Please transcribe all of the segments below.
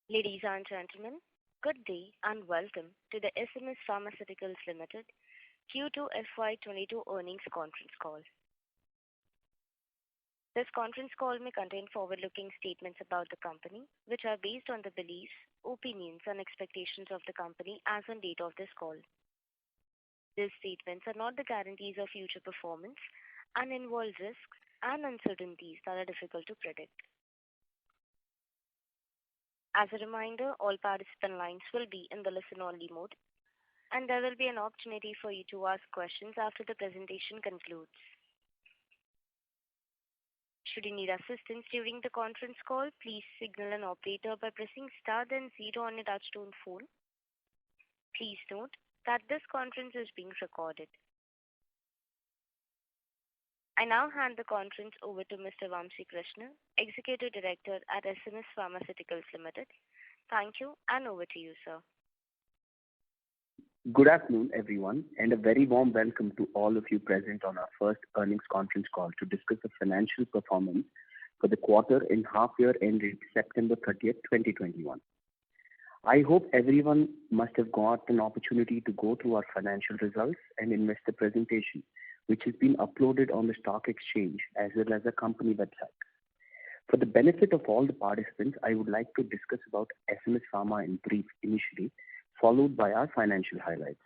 Ladies and gentlemen, good day and welcome to the SMS Pharmaceuticals Limited Q2 FY22 earnings conference call. This conference call may contain forward-looking statements about the company, which are based on the beliefs, opinions, and expectations of the company as on date of this call. These statements are not the guarantees of future performance and involve risks and uncertainties that are difficult to predict. As a reminder, all participant lines will be in the listen-only mode, and there will be an opportunity for you to ask questions after the presentation concludes. Should you need assistance during the conference call, please signal an operator by pressing star then zero on your touchtone phone. Please note that this conference is being recorded. I now hand the conference over to Mr. Vamsi Krishna, Executive Director at SMS Pharmaceuticals Limited. Thank you, and over to you, sir. Good afternoon, everyone, and a very warm welcome to all of you present on our first earnings conference call to discuss the financial performance for the quarter and half year ended September 30th, 2021. I hope everyone must have got an opportunity to go through our financial results and investor presentation, which has been uploaded on the stock exchange as well as the company website. For the benefit of all the participants, I would like to discuss about SMS Pharma in brief initially, followed by our financial highlights.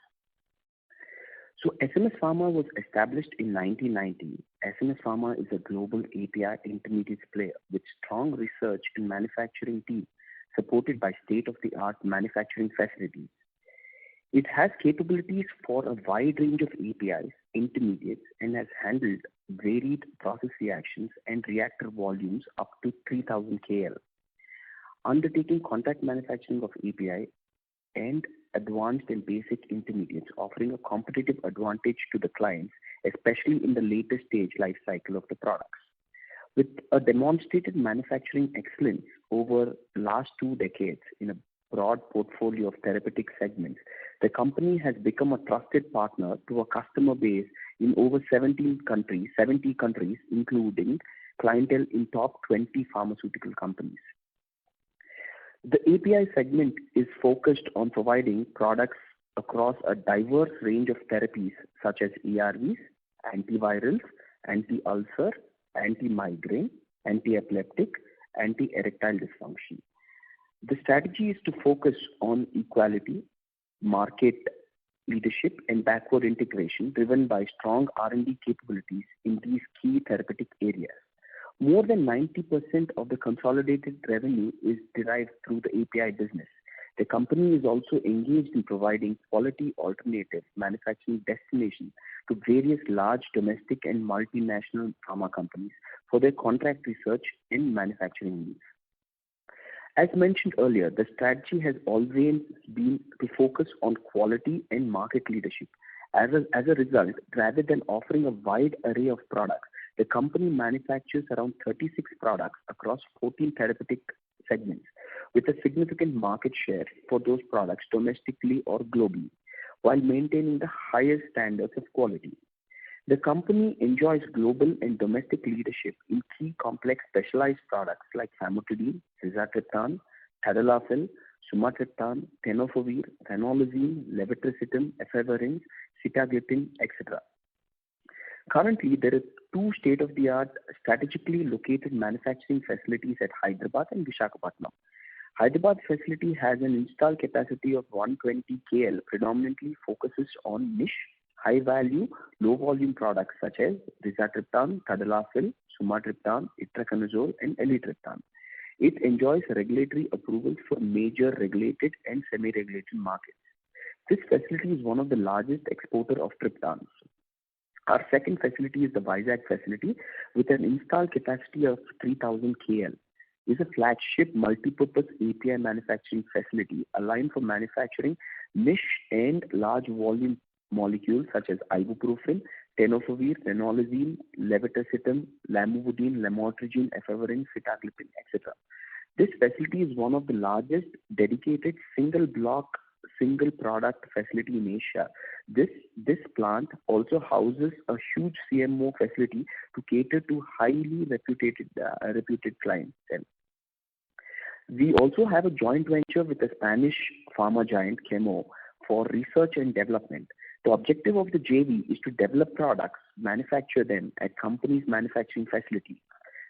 So SMS Pharma was established in 1990. SMS Pharma is a global API intermediates player with strong research and manufacturing team supported by state-of-the-art manufacturing facilities. It has capabilities for a wide range of APIs, intermediates, and has handled varied process reactions and reactor volumes up to 3000 KL. Undertaking contract manufacturing of API and advanced and basic intermediates, offering a competitive advantage to the clients, especially in the later stage life cycle of the products. With a demonstrated manufacturing excellence over the last 2 decades in a broad portfolio of therapeutic segments, the company has become a trusted partner to a customer base in over 70 countries, including clientele in top 20 pharmaceutical companies. The API segment is focused on providing products across a diverse range of therapies such as ARVs, antivirals, anti-ulcer, anti-migraine, anti-epileptic, anti-erectile dysfunction. The strategy is to focus on equality, market leadership, and backward integration driven by strong R&D capabilities in these key therapeutic areas. More than 90% of the consolidated revenue is derived through the API business. The company is also engaged in providing quality alternative manufacturing destinations to various large domestic and multinational pharma companies for their contract research and manufacturing needs. As mentioned earlier, the strategy has always been to focus on quality and market leadership. As a result, rather than offering a wide array of products, the company manufactures around 36 products across 14 therapeutic segments, with a significant market share for those products domestically or globally, while maintaining the highest standards of quality. The company enjoys global and domestic leadership in key complex specialized products like famotidine, rizatriptan, tadalafil, sumatriptan, tenofovir, ranolazine, levetiracetam, efavirenz, sitagliptin, etc. Currently, there are 2 state-of-the-art strategically located manufacturing facilities at Hyderabad and Visakhapatnam. Hyderabad facility has an installed capacity of 120 KL, predominantly focuses on niche, high-value, low-volume products such as rizatriptan, tadalafil, sumatriptan, itraconazole, and elytriptan. It enjoys regulatory approvals for major regulated and semi-regulated markets. This facility is one of the largest exporter of triptans. Our second facility is the Vizag facility with an installed capacity of 3000 KL. It is a flagship multipurpose API manufacturing facility aligned for manufacturing niche and large volume molecules such as ibuprofen, tenofovir, ranolazine, levetiracetam, lamivudine, lamotrigine, efavirenz, sitagliptin, etc. This facility is one of the largest dedicated single block, single product facility in Asia. This plant also houses a huge CMO facility to cater to highly reputed clientele. We also have a joint venture with the Spanish pharma giant Chemo for research and development. The objective of the JV is to develop products, manufacture them at company's manufacturing facility.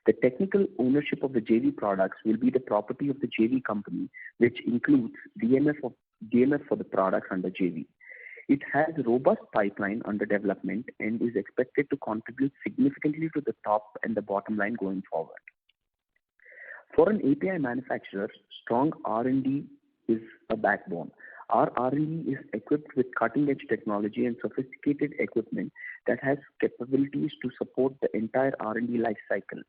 The technical ownership of the JV products will be the property of the JV company, which includes DMF for the products under JV. It has a robust pipeline under development and is expected to contribute significantly to the top and the bottom line going forward. For an API manufacturer, strong R&D is a backbone. Our R&D is equipped with cutting-edge technology and sophisticated equipment that has capabilities to support the entire R&D life cycle.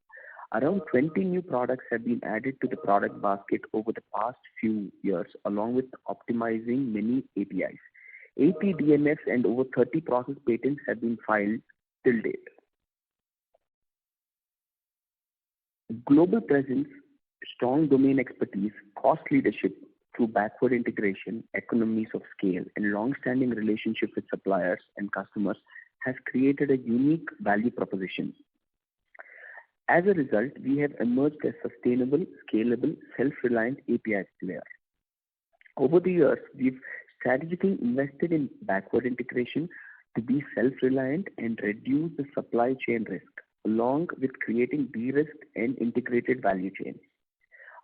Around 20 new products have been added to the product basket over the past few years, along with optimizing many APIs. 80 DMFs and over 30 process patents have been filed till date. Global presence, strong domain expertise, cost leadership through backward integration, economies of scale, and long-standing relationship with suppliers and customers has created a unique value proposition. As a result, we have emerged as sustainable, scalable, self-reliant API player. Over the years, we've strategically invested in backward integration to be self-reliant and reduce the supply chain risk, along with creating de-risked and integrated value chains.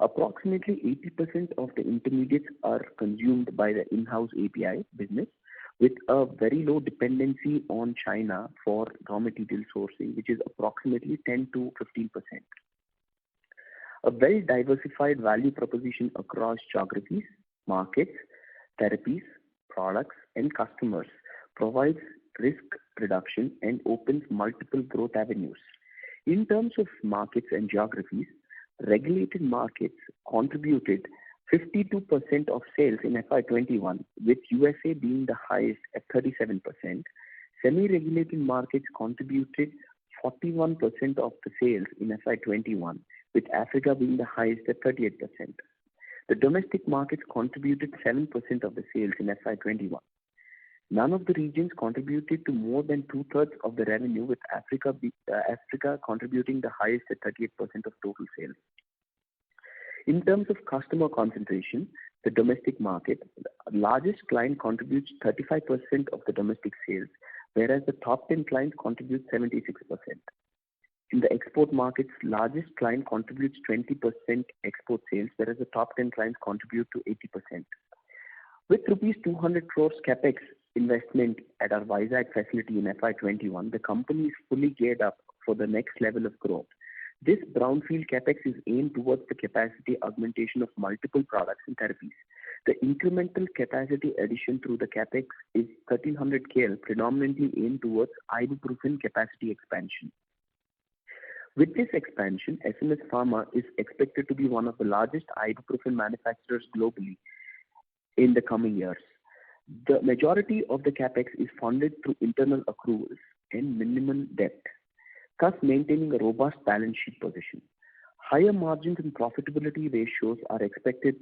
Approximately 80% of the intermediates are consumed by the in-house API business, with a very low dependency on China for raw material sourcing, which is approximately 10 to 15%. A well diversified value proposition across geographies, markets, therapies, products, and customers provides risk reduction and opens multiple growth avenues. In terms of markets and geographies, regulated markets contributed 52% of sales in FY21, with USA being the highest at 37%. Semi-regulated markets contributed 41% of the sales in FY21, with Africa being the highest at 38%. The domestic markets contributed 7% of the sales in FY21. None of the regions contributed to more than two-thirds of the revenue, with Africa contributing the highest at 38% of total sales. In terms of customer concentration, the domestic market, the largest client contributes 35% of the domestic sales, whereas the top 10 clients contribute 76%. In the export markets, largest client contributes 20% export sales, whereas the top 10 clients contribute to 80%. With rupees 200 crores capex investment at our Vizag facility in FY21, the company is fully geared up for the next level of growth. This brownfield capex is aimed towards the capacity augmentation of multiple products and therapies. The incremental capacity addition through the capex is 1300 KL, predominantly aimed towards ibuprofen capacity expansion. With this expansion, SMS Pharma is expected to be one of the largest ibuprofen manufacturers globally in the coming years. The majority of the capex is funded through internal accruals and minimum debt, thus maintaining a robust balance sheet position. Higher margins and profitability ratios are expected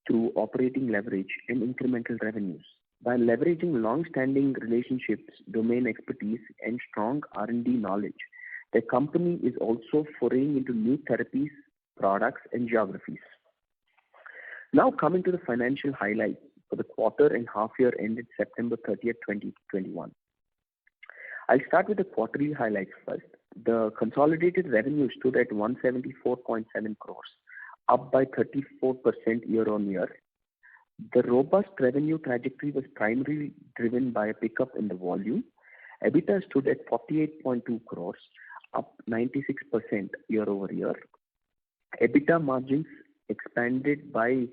through operating leverage and incremental revenues. By leveraging long-standing relationships, domain expertise, and strong R&D knowledge, the company is also foraying into new therapies, products, and geographies. Now coming to the financial highlights for the quarter and half year ended September 30th, 2021. I'll start with the quarterly highlights first. The consolidated revenue stood at 174.7 crores, up by 34% year on year. The robust revenue trajectory was primarily driven by a pickup in the volume. EBITDA stood at 48.2 crores, up 96% year over year. EBITDA margins expanded by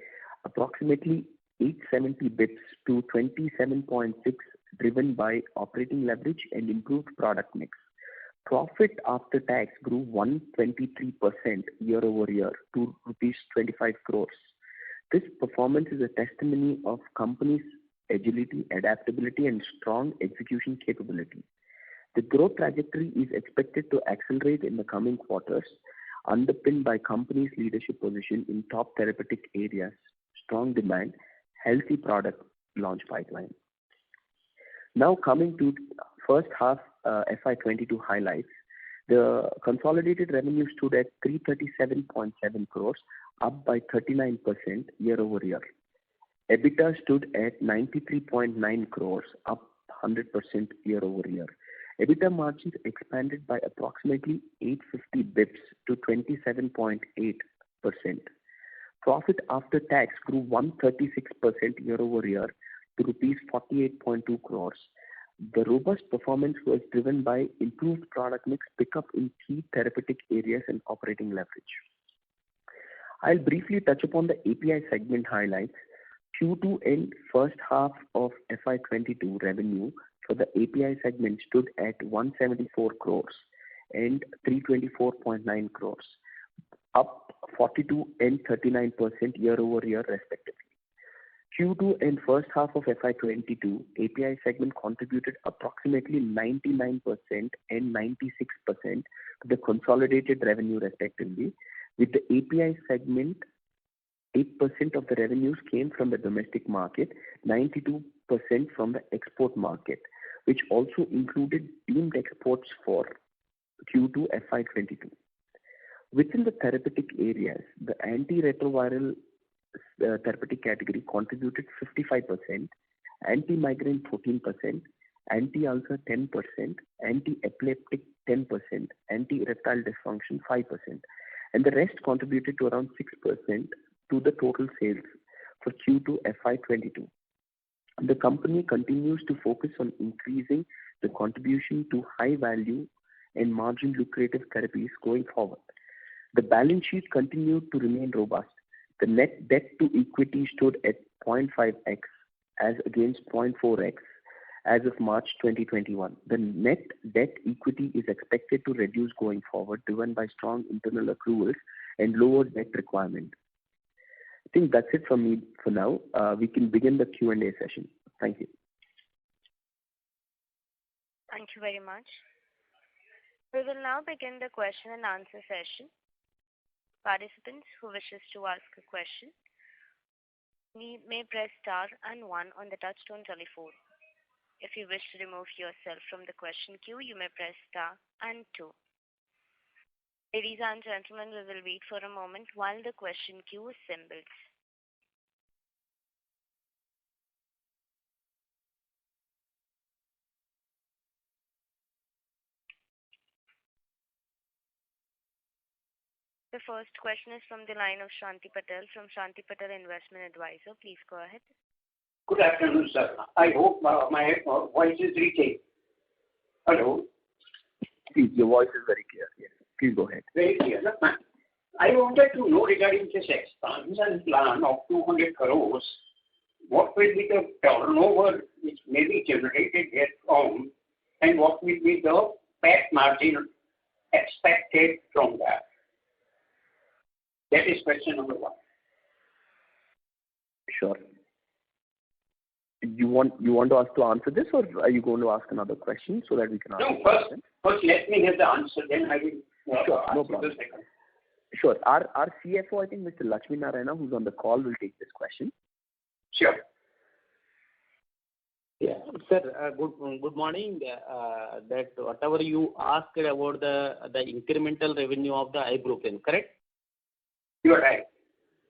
approximately 870 bps to 27.6, driven by operating leverage and improved product mix. Profit after tax grew 123% year over year to rupees 25 crores. This performance is a testimony of company's agility, adaptability, and strong execution capability. The growth trajectory is expected to accelerate in the coming quarters, underpinned by company's leadership position in top therapeutic areas, strong demand, healthy product launch pipeline. Now coming to first half FY22 highlights. The consolidated revenue stood at 337.7 crores, up by 39% year-over-year. EBITDA stood at 93.9 crores, up 100% year-over-year. EBITDA margins expanded by approximately 850 bips to 27.8%. Profit after tax grew 136% year-over-year to rupees 48.2 crores. The robust performance was driven by improved product mix, pickup in key therapeutic areas, and operating leverage. I'll briefly touch upon the API segment highlights. Q2 and first half of FY22 revenue for the API segment stood at 174 crores and 324.9 crores, up 42 and 39% year-over-year respectively. Q2 and first half of FY22 API segment contributed approximately 99% and 96% to the consolidated revenue respectively, with the API segment 8% of the revenues came from the domestic market, 92% from the export market, which also included deemed exports for Q2 FY22. Within the therapeutic areas, the antiretroviral therapeutic category contributed 55%, anti-migraine 14%, anti-ulcer 10%, anti-epileptic 10%, anti-erectile dysfunction 5%, and the rest contributed to around 6% to the total sales for Q2 FY22. The company continues to focus on increasing the contribution to high value and margin lucrative therapies going forward. The balance sheet continued to remain robust. The net debt to equity stood at 0.5x as against 0.4x as of March 2021. The net debt equity is expected to reduce going forward, driven by strong internal accruals and lower debt requirement. I think that's it from me for now. We can begin the Q&A session. Thank you. Thank you very much. We will now begin the question and answer session. Participants who wishes to ask a question may press star and 1 on the touchtone telephone. If you wish to remove yourself from the question queue, you may press star and 2. Ladies and gentlemen, we will wait for a moment while the question queue assembles. The first question is from the line of Shanti Patel from Shanti Patel Investment Advisor. Please go ahead. Good afternoon, sir. I hope my voice is reaching. Hello? Please, your voice is very clear. Yes. Please go ahead. Very clear. I wanted to know regarding this expansion plan of 200 crores, what will be the turnover which may be generated from, and what will be the PAT margin expected from that? That is question number 1. Sure. You want us to answer this, or are you going to ask another question so that we can answer? No, first let me get the answer, then I will sure, no problem. Sure. Our CFO, I think Mr. Lakshmi Narayana, who's on the call, will take this question. Sure. Yeah, sir. Good morning. That whatever you asked about the incremental revenue of the ibuprofen, correct? You are right.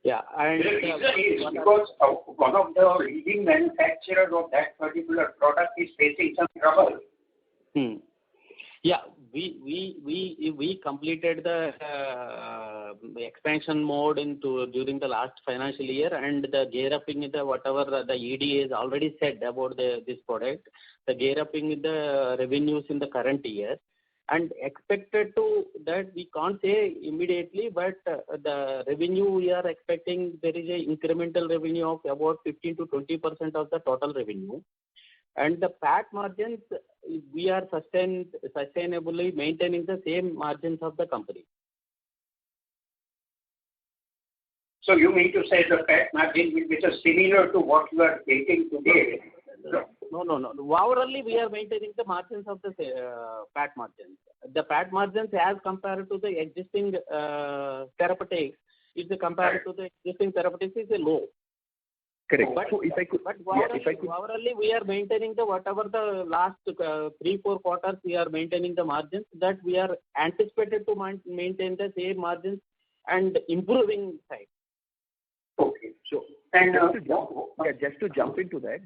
Yeah, and the reason is because one of the leading manufacturers of that particular product is facing some trouble. Yeah, we completed the expansion mode during the last financial year, and the gear upping the whatever the ED has already said about this product, the gear upping the revenues in the current year, and expected to that we can't say immediately, but the revenue we are expecting, there is a incremental revenue of about 15 to 20% of the total revenue, and the PAT margins we are sustainably maintaining the same margins of the company. So you mean to say the PAT margin will be similar to what you are getting today? No. Overall, we are maintaining the margins of the PAT margins. The PAT margins as compared to the existing therapeutics, compared to the existing therapeutics is low. Correct. So if I could, overall, we are maintaining the whatever the last 3-4 quarters we are maintaining the margins that we are anticipated to maintain the same margins and improving side. And just to jump into that,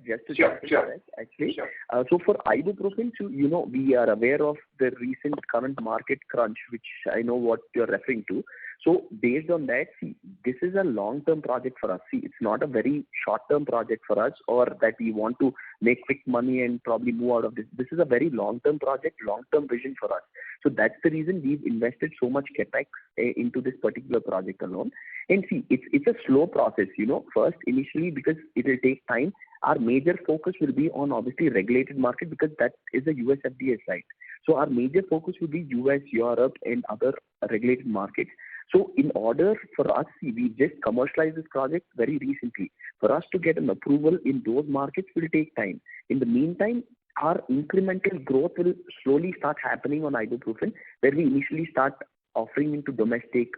actually. Sure. So for ibuprofen, so, we are aware of the recent current market crunch, which I know what you're referring to. So based on that, see, this is a long-term project for us. See, it's not a very short-term project for us, or that we want to make quick money and probably move out of this. This is a very long-term project, long-term vision for us. So that's the reason we've invested so much capex into this particular project alone. And see, it's a slow process, first initially, because it will take time. Our major focus will be on obviously regulated market, because that is a US FDA site. So our major focus will be US, Europe, and other regulated markets. So in order for us, see, we just commercialized this project very recently. For us to get an approval in those markets will take time. In the meantime, our incremental growth will slowly start happening on ibuprofen, where we initially start offering into domestic,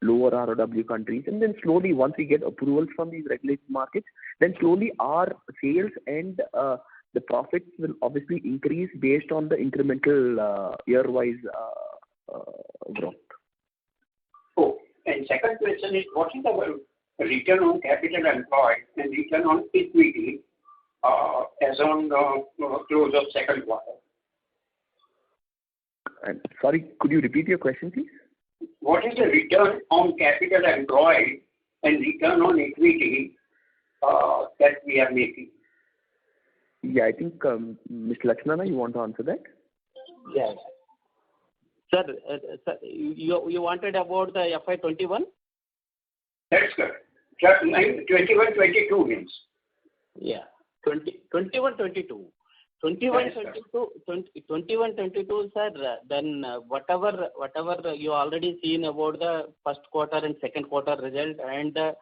lower ROW countries, and then slowly, once we get approvals from these regulated markets, then slowly our sales and the profits will obviously increase based on the incremental year-wise growth. Oh, and second question is, what is our return on capital employed and return on equity as on close of second quarter? Sorry, could you repeat your question, please? What is the return on capital employed and return on equity that we are making? Yeah, I think Mr. Lakshmana, you want to answer that? Yes. Sir, you wanted about the FY21? That's correct. 21-22 means. Yeah, 21-22. 21-22, sir, then whatever you already seen about the first quarter and second quarter result, and the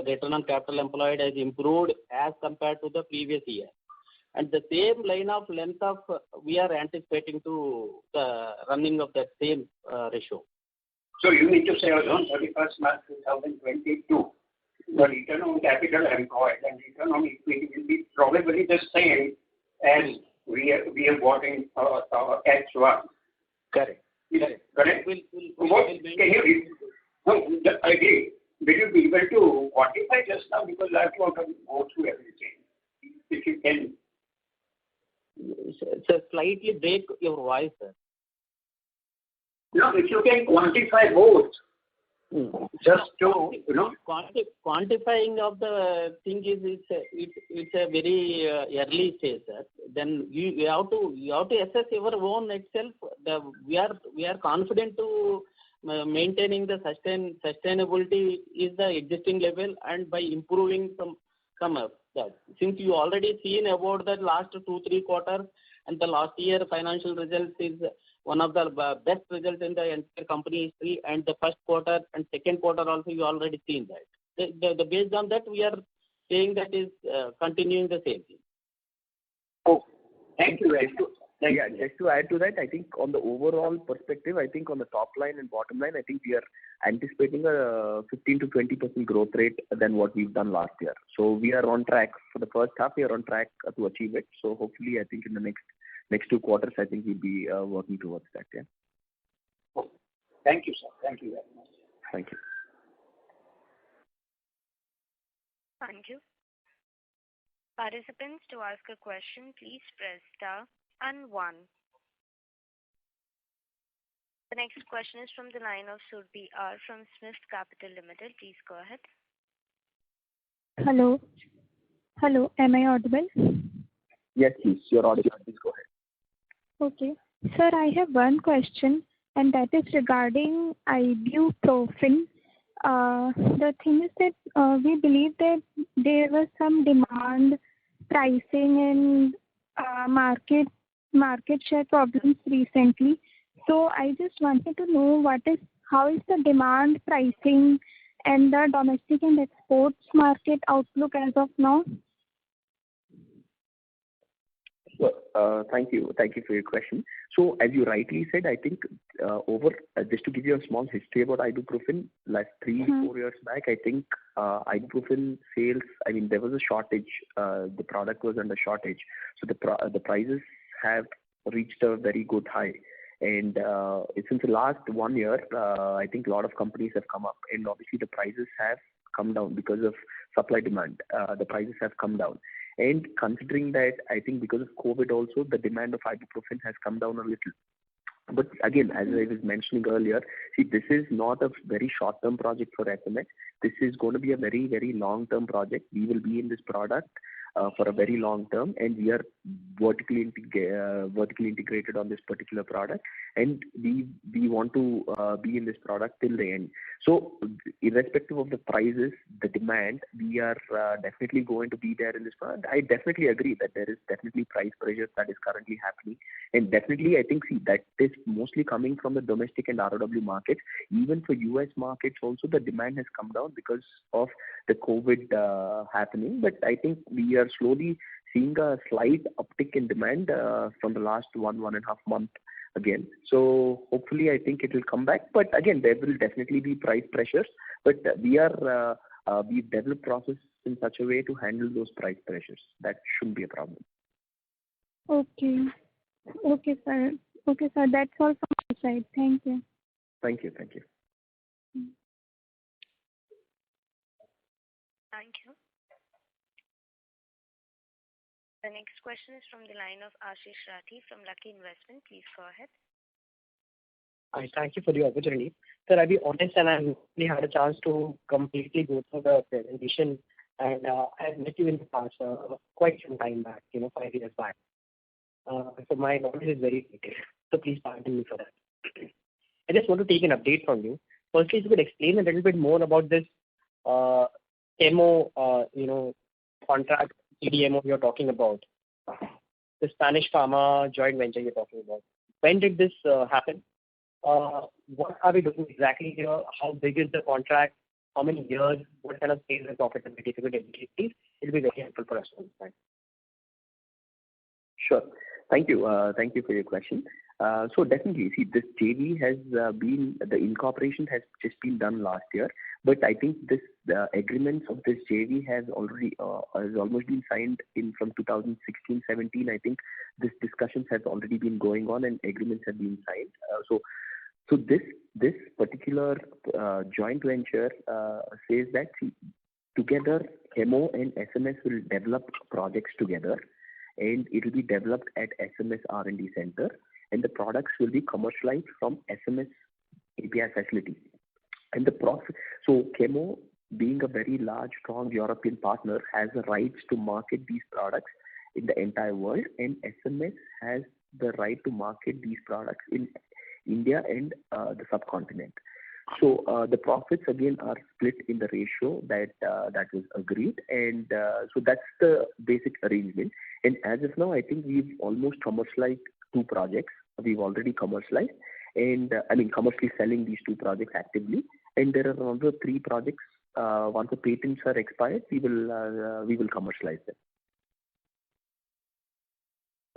return on capital employed has improved as compared to the previous year. And the same length of we are anticipating to the running of that same ratio. So you need to say on 31st March 2022, the return on capital employed and return on equity will be probably the same as we have got in H1. Correct. Correct? Again, will you be able to quantify just now, because I have to go through everything. If you can. Sir, slightly break your voice, sir. No, if you can quantify both. Just to, quantifying of the thing is it's a very early stage, sir. Then you have to assess your own itself. We are confident to maintaining the sustainability is the existing level, and by improving some of that. Since you already seen about the last 2-3 quarters, and the last year financial results is one of the best results in the entire company history, and the first quarter and second quarter also you already seen that. Based on that, we are saying that is continuing the same thing. Oh, thank you very much. Yeah, just to add to that, I think on the overall perspective, I think on the top line and bottom line, I think we are anticipating a 15 to 20% growth rate than what we've done last year. So we are on track. For the first half, we are on track to achieve it. So hopefully, I think in the next 2 quarters, I think we'll be working towards that. Yeah. Oh, thank you, sir. Thank you very much. Thank you. Thank you. Participants, to ask a question, please press star and 1. The next question is from the line of Surbi R from Smith Capital Limited. Please go ahead. Hello, am I audible? Yes, please. You're audible. Please go ahead. Okay. Sir, I have one question, and that is regarding ibuprofen. The thing is that we believe that there was some demand, pricing, and market share problems recently. So I just wanted to know how is the demand, pricing, and the domestic and exports market outlook as of now? Thank you for your question. So as you rightly said, I think just to give you a small history about ibuprofen, like 3-4 years back, I think ibuprofen sales, I mean, there was a shortage. The product was under shortage. So the prices have reached a very good high. And since the last 1 year, I think a lot of companies have come up, and obviously the prices have come down because of supply demand. The prices have come down. And considering that, I think because of COVID also, the demand of ibuprofen has come down a little. But again, as I was mentioning earlier, see, this is not a very short-term project for SMS. This is going to be a very, very long-term project. We will be in this product for a very long term, and we are vertically integrated on this particular product, and we want to be in this product till the end. So irrespective of the prices, the demand, we are definitely going to be there in this product. I definitely agree that there is definitely price pressure that is currently happening, and definitely I think that is mostly coming from the domestic and ROW markets. Even for US markets also, the demand has come down because of the COVID happening. But I think we are slowly seeing a slight uptick in demand from the last 1.5 months again. So hopefully I think it will come back. But again, there will definitely be price pressures. But we've developed process in such a way to handle those price pressures. That shouldn't be a problem. Okay. Okay, sir. Okay, sir. That's all from my side. Thank you. Thank you. Thank you. Thank you. The next question is from the line of Ashish Rathi from Lucky Investment. Please go ahead. I thank you for the opportunity. Sir, I'll be honest, and I've really had a chance to completely go through the presentation, and I've met you in the past, quite some time back, 5 years back. So my knowledge is very limited. So please pardon me for that. I just want to take an update from you. Firstly, if you could explain a little bit more about this CHEMO, contract CDMO you're talking about, the Spanish pharma joint venture you're talking about. When did this happen? What are we doing exactly here? How big is the contract? How many years? What kind of sales and profitability? If you could indicate, please, it'll be very helpful for us to understand. Sure. Thank you. Thank you for your question. So definitely, see, this JV has the incorporation has just been done last year, but I think the agreements of this JV has almost been signed in from 2016-17. I think this discussions has already been going on and agreements have been signed. So this particular joint venture says that together CHEMO and SMS will develop projects together, and it will be developed at SMS R&D Center, and the products will be commercialized from SMS API facility. And the process, so CHEMO, being a very large, strong European partner, has the rights to market these products in the entire world, and SMS has the right to market these products in India and the subcontinent. So the profits again are split in the ratio that was agreed, and so that's the basic arrangement. And as of now, I think we've almost commercialized 2 projects. We've already commercialized, and commercially selling these 2 projects actively. And there are another 3 projects. Once the patents are expired, we will commercialize them.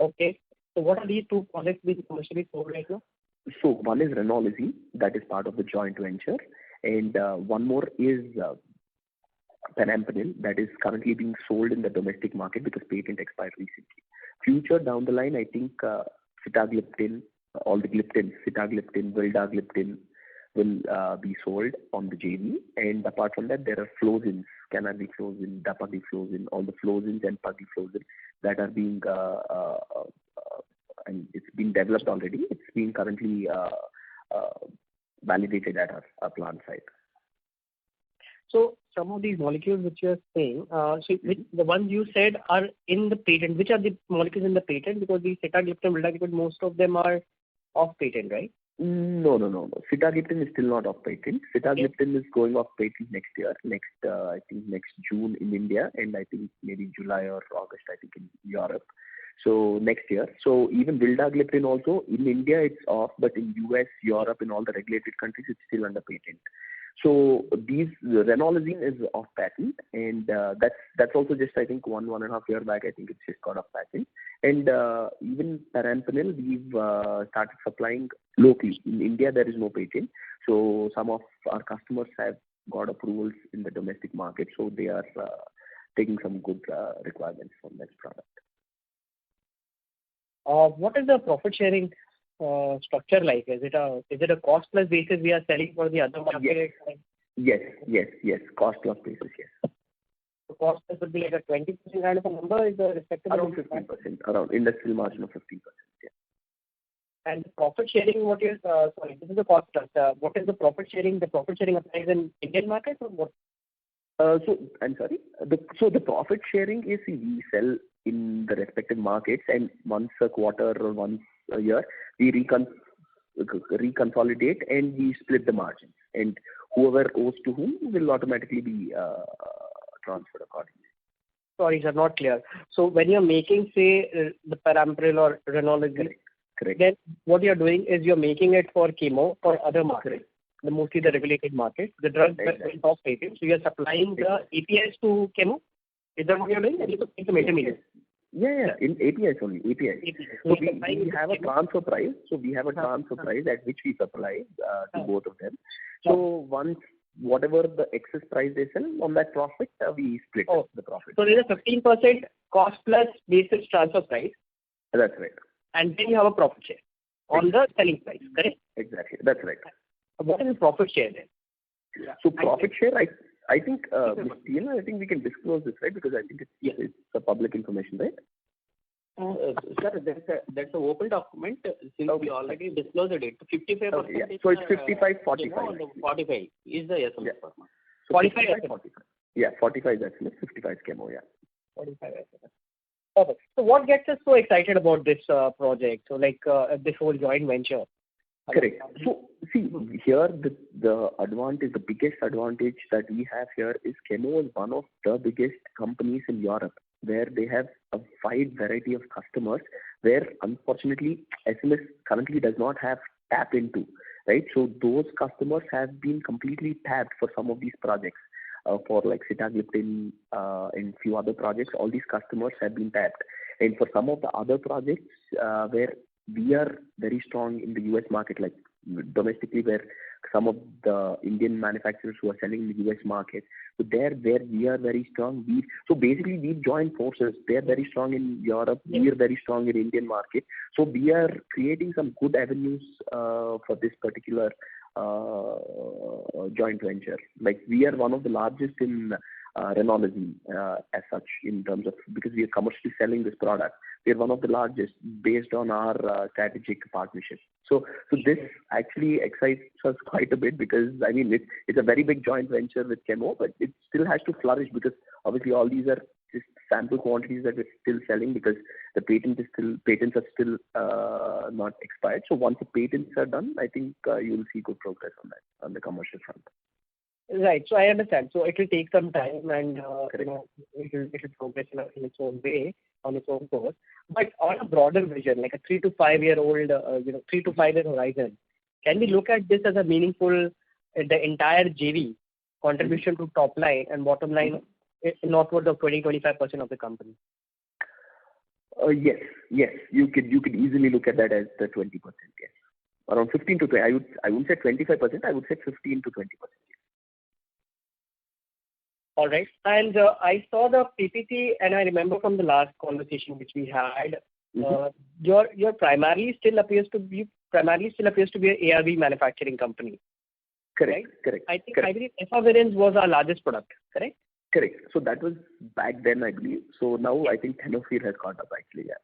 Okay. So what are these 2 projects being commercially sold right now? So one is Ranolazine, that is part of the joint venture, and one more is Penamphenil, that is currently being sold in the domestic market because patent expired recently. Future down the line, I think sitagliptin, all the gliptins, sitagliptin, vildagliptin will be sold on the JV. And apart from that, there are flozins, canagliflozin, dapagliflozin, all the flozins and pagliflozin that are being and it's been developed already. It's being currently validated at our plant site. So some of these molecules which you're saying, the ones you said are in the patent. Which are the molecules in the patent? Because the sitagliptin, vildagliptin, most of them are off patent, right? No. Sitagliptin is still not off patent. Sitagliptin is going off patent next year, I think next June in India, and I think maybe July or August, I think in Europe. So next year. So even vildagliptin also in India it's off, but in US, Europe, and all the regulated countries it's still under patent. So Ranolazine is off patent, and that's also just I think 1.5 year back. I think it's just got off patent. And even Penamphenil we've started supplying locally. In India there is no patent, so some of our customers have got approvals in the domestic market, so they are taking some good requirements from this product. What is the profit sharing structure like? Is it a cost plus basis we are selling for the other market? Yes. Cost plus basis, yes. So cost plus would be like a 20% kind of a number is the respectable? Around 15%, around industrial margin of 15%, yeah. And the profit sharing, what is, this is the cost plus. What is the profit sharing? The profit sharing applies in Indian market or what? I'm sorry. The profit sharing is we sell in the respective markets, and once a quarter or once a year we reconsolidate and we split the margins, and whoever owes to whom will automatically be transferred accordingly. Sorry, sir, not clear. So when you're making, say, the Parampril or Renault, Correct. Then what you're doing is you're making it for chemo for other markets, mostly the regulated markets. The drug is off patent, so you're supplying the APIs to chemo. Is that what you're doing? And you make some intermediates. Yeah. In APIs only, APIs. So we have a transfer price. So we have a transfer price at which we supply to both of them. So once whatever the excess price they sell, on that profit we split the profit. So there's a 15% cost plus basis transfer price. That's right. And then you have a profit share on the selling price, correct? Exactly. That's right. What is the profit share then? So profit share, I think, Ms. Tina, I think we can disclose this, right? Because I think it's a public information, right? Sir, that's an open document since we already disclosed it. 55%. Okay, yeah. So it's 55-45. 45 is the SMS format. So 45. 45. Yeah, 45 SMS, 55 chemo, yeah. 45 SMS. Perfect. So what gets us so excited about this project? So like this whole joint venture. Correct. So see, here the advantage, the biggest advantage that we have here is Chemo is one of the biggest companies in Europe, where they have a wide variety of customers, where unfortunately SMS currently does not have tap into, right? So those customers have been completely tapped for some of these projects. For like sitagliptin and few other projects, all these customers have been tapped. And for some of the other projects where we are very strong in the US market, like domestically, where some of the Indian manufacturers who are selling in the US market, so there where we are very strong, so basically we join forces. They are very strong in Europe, we are very strong in Indian market. So we are creating some good avenues for this particular joint venture. Like we are one of the largest in Renology as such, in terms of, because we are commercially selling this product. We are one of the largest based on our strategic partnership. So this actually excites us quite a bit, because I mean it's a very big joint venture with Chemo, but it still has to flourish, because obviously all these are just sample quantities that we're still selling, because the patents are still not expired. So once the patents are done, I think you will see good progress on that, on the commercial front. Right. So I understand. So it will take some time, and it will progress in its own way, on its own course. But on a broader vision, like a 3 to 5 year old, 3 to 5 year horizon, can we look at this as a meaningful, the entire JV contribution to top line and bottom line, northward of 20-25% of the company? Yes. You could easily look at that as the 20%. Yes, around 15 to 20. I wouldn't say 25%. I would say 15 to 20%. All right. And I saw the PPT, and I remember from the last conversation which we had, your primarily still appears to be an ARV manufacturing company. Correct. Right? Correct. I correct. believe efavirenz was our largest product. Correct. Correct. So that was back then, I believe. So now I think tenofovir has caught up actually. Yeah.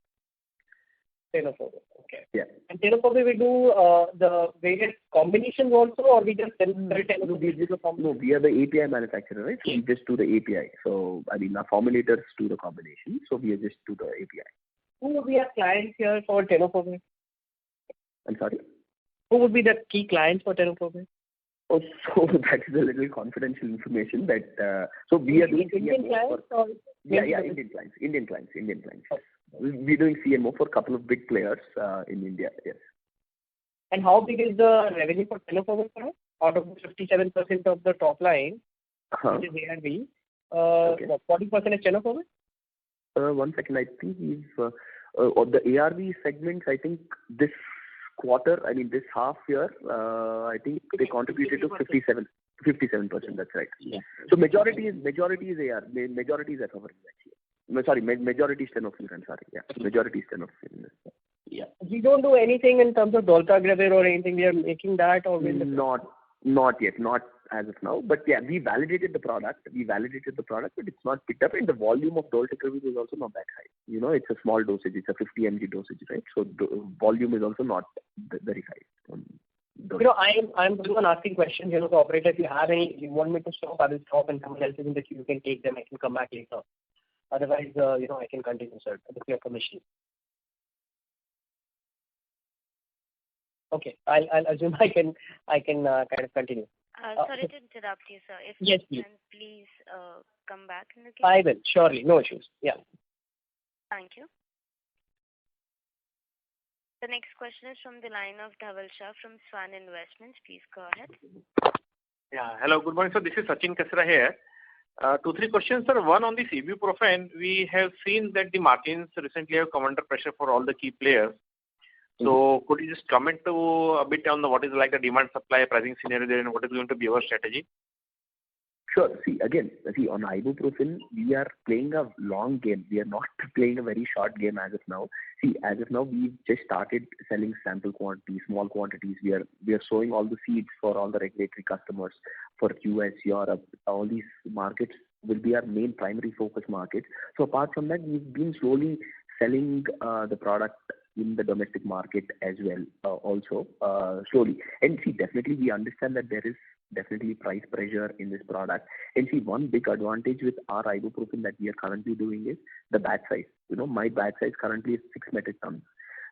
Tenofovir. Okay. Yeah. And tenofovir, we do the various combinations also, or we just sell tenofovir? No, we are the API manufacturer, right? So we just do the API. So I mean, our formulators do the combination. So we just do the API. Who would be our clients here for tenofovir? I'm sorry? Who would be the key clients for tenofovir? Oh, so that is a little confidential information. That so we are doing Indian clients or Indian clients. Okay. We're doing CMO for a couple of big players in India. Yes. And how big is the revenue for tenofovir for us? Out of the 57% of the top line, which is ARV, 40% is tenofovir? 1 second. I think we've on the ARV segments. I think this quarter, I mean this half year, I think they contributed to 57%. That's right. Yeah. So majority is AR. Majority is efavirenz actually. Sorry, majority is tenofovir. I'm sorry. Yeah, majority is tenofovir. Yeah. We don't do anything in terms of dolutegravir or anything. We are making that, or not Not yet, not as of now. But yeah, we validated the product, but it's not picked up, and the volume of dolutegravir is also not that high. It's a small dosage. It's a 50 mg dosage, right? So the volume is also not very high. I'm the one asking questions. The operator, if you want me to stop, I will stop, and someone else is in the queue. You can take them. I can come back later. Otherwise, I can continue, sir, with your permission. Okay, I'll assume I can kind of continue. Sorry to interrupt you, sir. If yes, you please. can please come back in the queue. I will, surely. No issues. Yeah. Thank you. The next question is from the line of Dhaval Shah from Swan Investments. Please go ahead. Yeah. Hello. Good morning, sir. This is Sachin Kasra here. 2-3 questions, sir. One on this ibuprofen. We have seen that the margins recently have come under pressure for all the key players. So could you just comment a bit on what is like the demand supply pricing scenario there and what is going to be our strategy? Sure. See, on ibuprofen, we are playing a long game. We are not playing a very short game as of now. See, as of now, we've just started selling sample quantities, small quantities. We are sowing all the seeds for all the regulatory customers for US, Europe. All these markets will be our main primary focus markets. So apart from that, we've been slowly selling the product in the domestic market as well, also slowly. And see, definitely we understand that there is definitely price pressure in this product. And see, one big advantage with our ibuprofen that we are currently doing is the batch size. My batch size currently is 6 metric tons.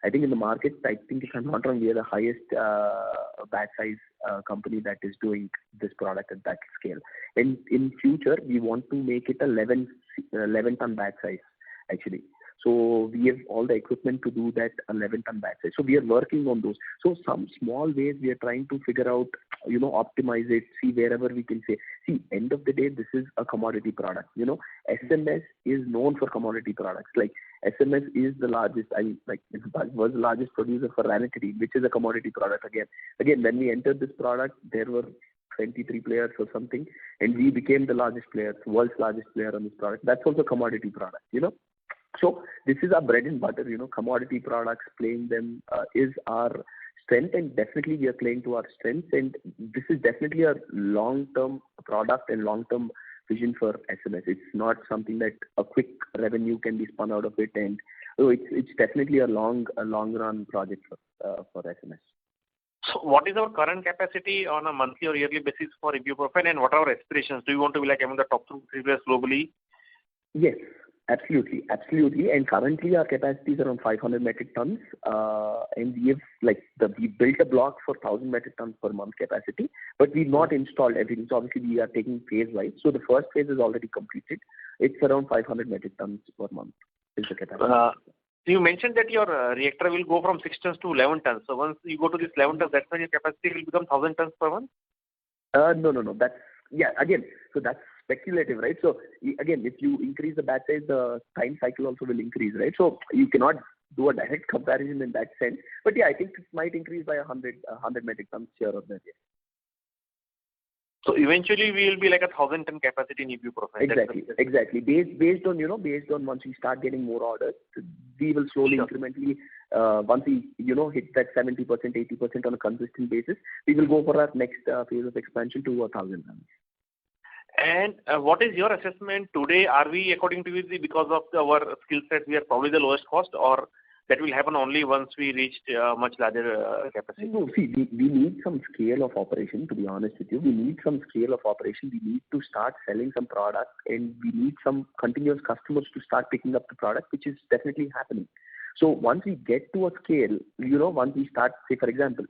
I think in the market, I think if I'm not wrong, we are the highest batch size company that is doing this product at that scale. And in future, we want to make it 11 ton batch size actually. So we have all the equipment to do that 11-ton batch size. So we are working on those. So some small ways we are trying to figure out, optimize it, see wherever we can say. See, end of the day, this is a commodity product. SMS is known for commodity products. Like SMS is the largest, was the largest producer for ranitidine, which is a commodity product again. When we entered this product, there were 23 players or something, and we became the largest player, world's largest player on this product. That's also a commodity product, So this is our bread and butter, commodity products, playing them is our strength, and definitely we are playing to our strengths, and this is definitely a long-term product and long-term vision for SMS. It's not something that a quick revenue can be spun out of it, and it's definitely a long run project for SMS. So what is our current capacity on a monthly or yearly basis for ibuprofen, and what are our aspirations? Do you want to be like among the top 2-3 players globally? Yes. Absolutely. And currently our capacity is around 500 metric tons. And we built a block for 1,000 metric tons per month capacity, but we've not installed everything. So obviously we are taking phase wise. So the first phase is already completed. It's around 500 metric tons per month is the capacity. You mentioned that your reactor will go from 6 tons to 11 tons. So once you go to this 11 tons, that's when your capacity will become 1,000 tons per month? No. That's speculative, right? So again, if you increase the batch size, the time cycle also will increase, right? So you cannot do a direct comparison in that sense. But yeah, I think it might increase by 100 metric tons here or there. Yeah. So eventually we will be like 1,000 ton capacity in ibuprofen. Exactly. Based on once we start getting more orders, we will slowly incrementally, once we hit that 70%, 80% on a consistent basis, we will go for our next phase of expansion to 1,000 tons. And what is your assessment today? Are we, according to you, because of our skill set, we are probably the lowest cost, or that will happen only once we reach much larger capacity? No, see, we need some scale of operation, to be honest with you. We need some scale of operation. We need to start selling some product, and we need some continuous customers to start picking up the product, which is definitely happening. So once we get to a scale, once we start, say for example,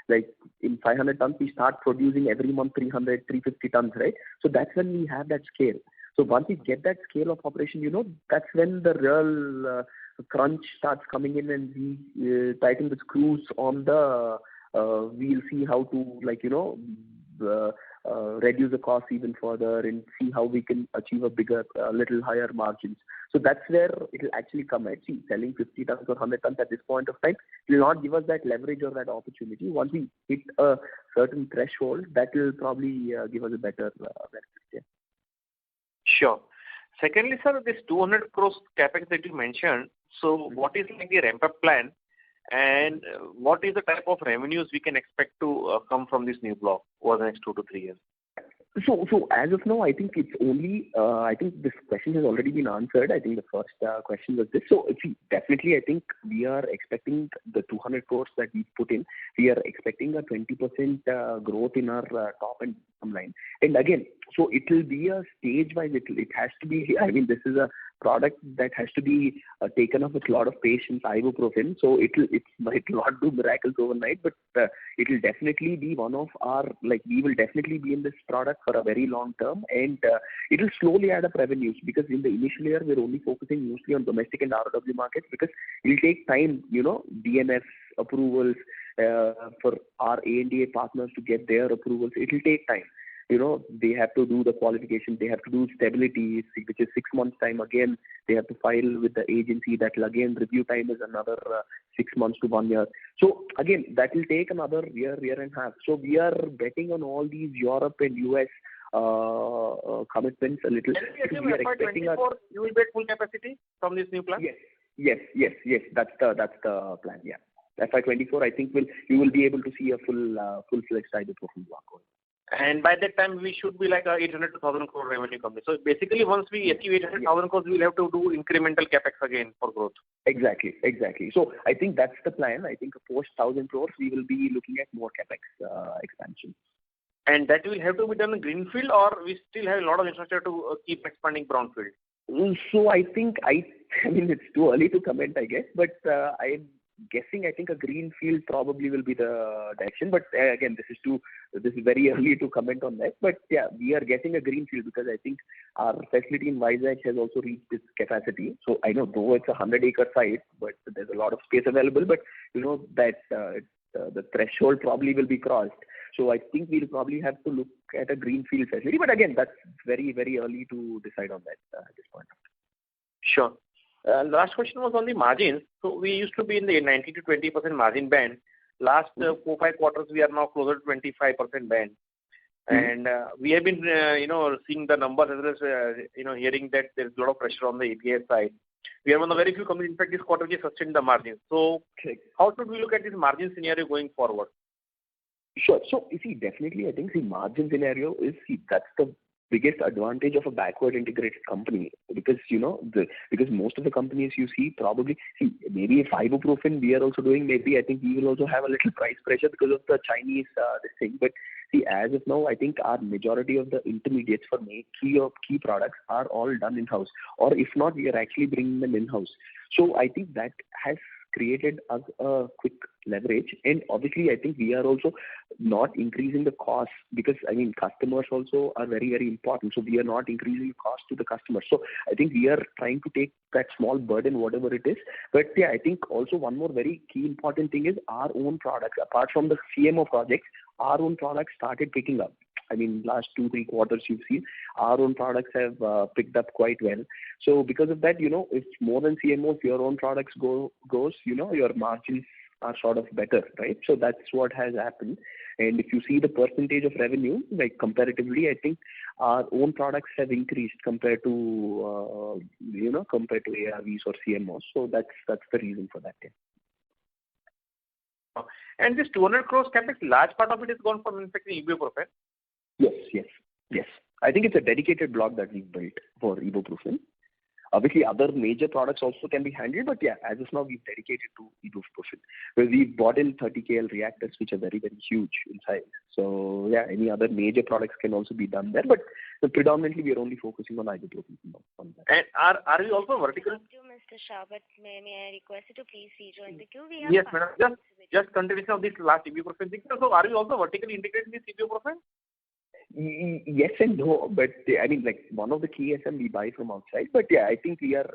like in 500 tons, we start producing every month 300, 350 tons, right? So that's when we have that scale. So once we get that scale of operation, that's when the real crunch starts coming in, and we tighten the screws on the, we'll see how to reduce the cost even further and see how we can achieve a bigger, little higher margins. So that's where it will actually come at. See, selling 50 tons or 100 tons at this point of time will not give us that leverage or that opportunity. Once we hit a certain threshold, that will probably give us a better benefit. Yeah. Sure. Secondly, sir, this 200 crores capex that you mentioned, so what is like the ramp-up plan? And what is the type of revenues we can expect to come from this new block over the next 2 to 3 years? So as of now, I think it's only, I think this question has already been answered. I think the first question was this. So see, definitely, I think we are expecting the 200 crores that we put in. We are expecting a 20% growth in our top and bottom line. And again, so it will be a stage wise. It has to be. I mean, this is a product that has to be taken up with a lot of patience. Ibuprofen. So it might not do miracles overnight, but it will definitely be one of our, like, we will definitely be in this product for a very long term, and it will slowly add up revenues, because in the initial year we're only focusing mostly on domestic and ROW markets, because it will take time, DNF approvals for our ANDA partners to get their approvals. It will take time. They have to do the qualification, they have to do stability, which is 6 months time. Again, they have to file with the agency. That will again, review time is another 6 months to 1 year. So again, that will take another year and a half. So we are betting on all these Europe and US commitments a little. Can we assume FY24 you will get full capacity from this new plant? Yes. That's the plan. Yeah. FY24, I think you will be able to see a full-fledged ibuprofen block going. And by that time, we should be like a 800 to 1,000 crore revenue company. So basically, once we achieve 800,000 crores, we will have to do incremental capex again for growth. Exactly. So I think that's the plan. I think post 1,000 crores, we will be looking at more capex expansion. And that will have to be done in greenfield, or we still have a lot of infrastructure to keep expanding brownfield? So I think, I mean, it's too early to comment, I guess, but I'm guessing, I think a greenfield probably will be the direction. But again, this is very early to comment on that. But yeah, we are getting a greenfield because I think our facility in Vizag has also reached its capacity. So I know, though it's a 100-acre site, but there's a lot of space available. But that the threshold probably will be crossed. So I think we'll probably have to look at a greenfield facility. But again, that's very, very early to decide on that at this point. Sure. Last question was on the margins. So we used to be in the 90 to 20% margin band. Last 4-5 quarters, we are now closer to 25% band. And we have been, seeing the numbers as well as, hearing that there's a lot of pressure on the API side. We are one of the very few companies, in fact, this quarter we sustained the margins. So how should we look at this margin scenario going forward? Sure. So you see, definitely, I think the margin scenario is, that's the biggest advantage of a backward integrated company, because because most of the companies you see probably maybe if ibuprofen we are also doing, maybe I think we will also have a little price pressure because of the Chinese this thing. But see, as of now, I think our majority of the intermediates for key products are all done in-house, or if not, we are actually bringing them in-house. So I think that has created us a quick leverage, and obviously I think we are also not increasing the cost, because I mean customers also are very, very important. So we are not increasing cost to the customers. So I think we are trying to take that small burden, whatever it is. But yeah, I think also one more very key important thing is our own products. Apart from the CMO projects, our own products started picking up. I mean, last 2-3 quarters you've seen our own products have picked up quite well. So because of that, if more than CMO, if your own products goes, your margins are sort of better, right? So that's what has happened. And if you see the percentage of revenue, like comparatively, I think our own products have increased compared to ARVs or CMOs. So that's the reason for that. Yeah. And this 200 crores capex, large part of it is gone for manufacturing ibuprofen. Yes. I think it's a dedicated block that we've built for ibuprofen. Obviously, other major products also can be handled, but yeah, as of now, we've dedicated to ibuprofen, where we've bought in 30 KL reactors, which are very, very huge in size. So yeah, any other major products can also be done there, but predominantly we are only focusing on ibuprofen. On that. And are we also vertical? Thank you, Mr. Shah, but may I request you to please rejoin the queue? Yes, madam. Just continuation of this last ibuprofen thing. So are we also vertically integrated in this ibuprofen? Yes and no, but I mean, like one of the key SM we buy from outside. But yeah, I think we are.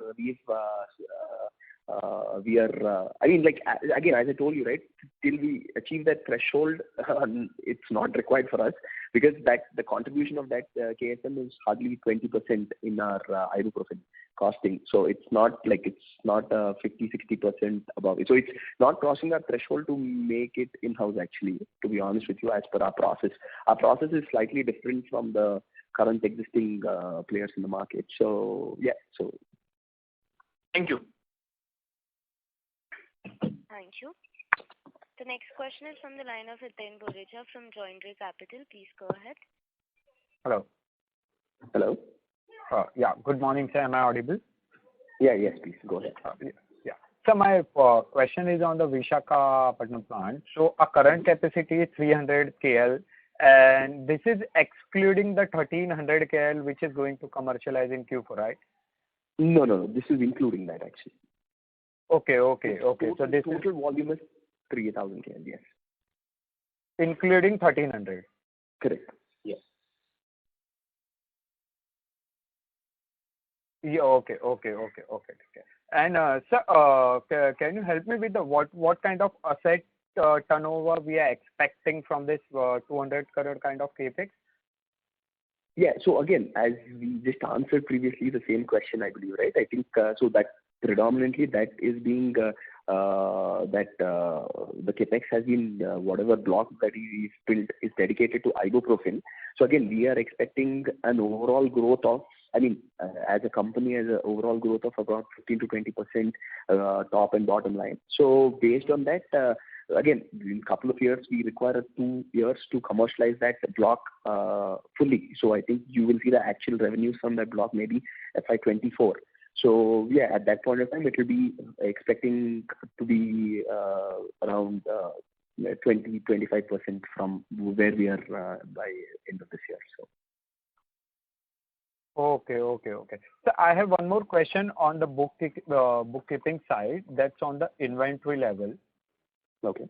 I mean, like again, as I told you, right, till we achieve that threshold, it's not required for us, because the contribution of that KSM is hardly 20% in our ibuprofen costing. So it's not 50-60% above it. So it's not crossing our threshold to make it in-house, actually, to be honest with you, as per our process. Our process is slightly different from the current existing players in the market. So yeah. So thank you. Thank you. The next question is from the line of Hiten Boricha from Joindre Capital. Please go ahead. Hello. Hello? Yeah. Good morning, sir. Am I audible? Yes, please. Go ahead. Yeah. So my question is on the Visakhapatnam plant. So our current capacity is 300 KL, and this is excluding the 1300 KL, which is going to commercialize in Q4, right? No. This is including that, actually. Okay. So this total volume is 3,000 KL, yes. Including 1300? Correct. Yes. Yeah, okay. And sir, can you help me with the what kind of asset turnover we are expecting from this 200 crore kind of capex? Yeah. So again, as we just answered previously, the same question, I believe, right? I think so that predominantly that is being the capex has been whatever block that is built is dedicated to ibuprofen. So again, we are expecting an overall growth of, as a company, as an overall growth of about 15 to 20% top and bottom line. So based on that, again, in a couple of years, we require 2 years to commercialize that block fully. So I think you will see the actual revenues from that block maybe FY24. So yeah, at that point of time, it will be expecting to be around 20-25% from where we are by end of this year. So. Okay. So I have one more question on the bookkeeping side. That's on the inventory level. Okay.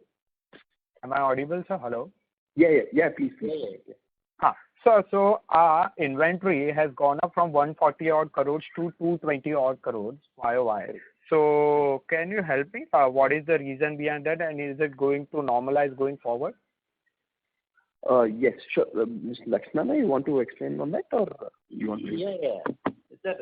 Am I audible, sir? Hello? Yeah, please. Yeah. So our inventory has gone up from 140 odd crores to 220 odd crores YOY. So can you help me? What is the reason behind that, and is it going to normalize going forward? Yes, sure. Mr. Lakshmana, you want to explain on that, or you want to? Yeah. Sir,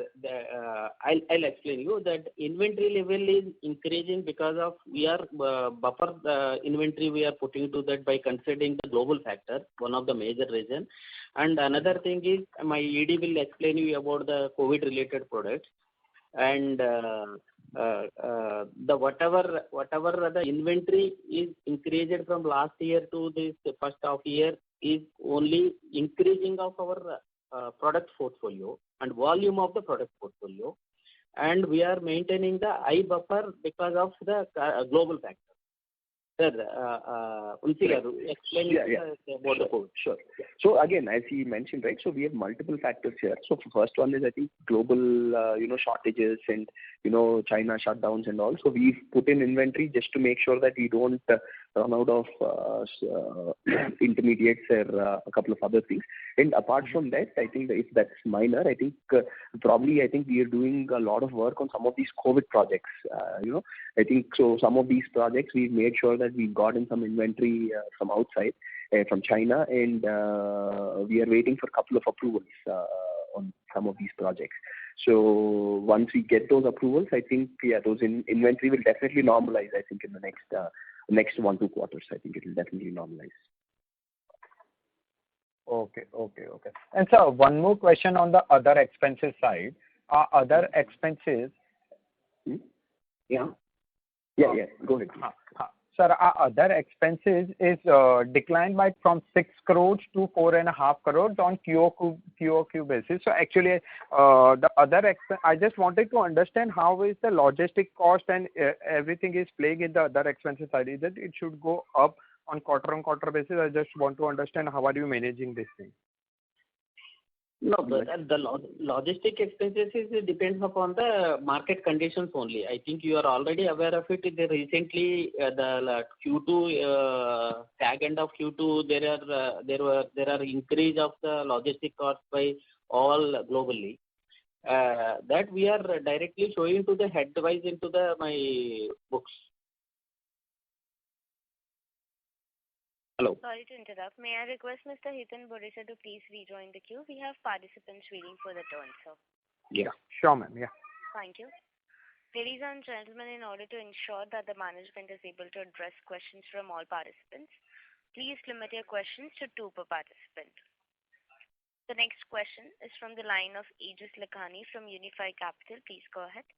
I'll explain you that inventory level is increasing because of we are buffer inventory we are putting to that by considering the global factor, one of the major reason. And another thing is my ED will explain you about the COVID related products. And the whatever the inventory is increased from last year to this first half year is only increasing of our product portfolio and volume of the product portfolio, and we are maintaining the high buffer because of the global factor. Sir, Unsi garu, explain about the code. Sure. So again, as he mentioned, right, so we have multiple factors here. So first one is, I think, global, shortages and, China shutdowns and all. So we've put in inventory just to make sure that we don't run out of intermediates or a couple of other things. And apart from that, I think that if that's minor, I think we are doing a lot of work on some of these COVID projects. I think so some of these projects we've made sure that we've gotten some inventory from outside, from China, and we are waiting for a couple of approvals on some of these projects. So once we get those approvals, I think those inventory will definitely normalize. I think in the next 1-2 quarters, I think it will definitely normalize. Okay. And sir, one more question on the other expenses side. Other expenses. Yeah. Go ahead. Sir, our other expenses is declined by from 6 crores to 4.5 crores on QOQ basis. So actually, the other expense, I just wanted to understand how is the logistic cost and everything is playing in the other expenses side. Is it should go up on quarter basis? I just want to understand how are you managing this thing. No, the logistic expenses depends upon the market conditions only. I think you are already aware of it. Recently, the Q2 tag end of Q2, there are increase of the logistic costs by all globally. That we are directly showing to the headwise into my books. Hello. Sorry to interrupt. May I request Mr. Hiten Boricha to please rejoin the queue? We have participants waiting for the turn, sir. Yeah. Sure, ma'am. Yeah. Thank you. Ladies and gentlemen, in order to ensure that the management is able to address questions from all participants, please limit your questions to 2 per participant. The next question is from the line of Aegis Lakhani from Unifi Capital. Please go ahead.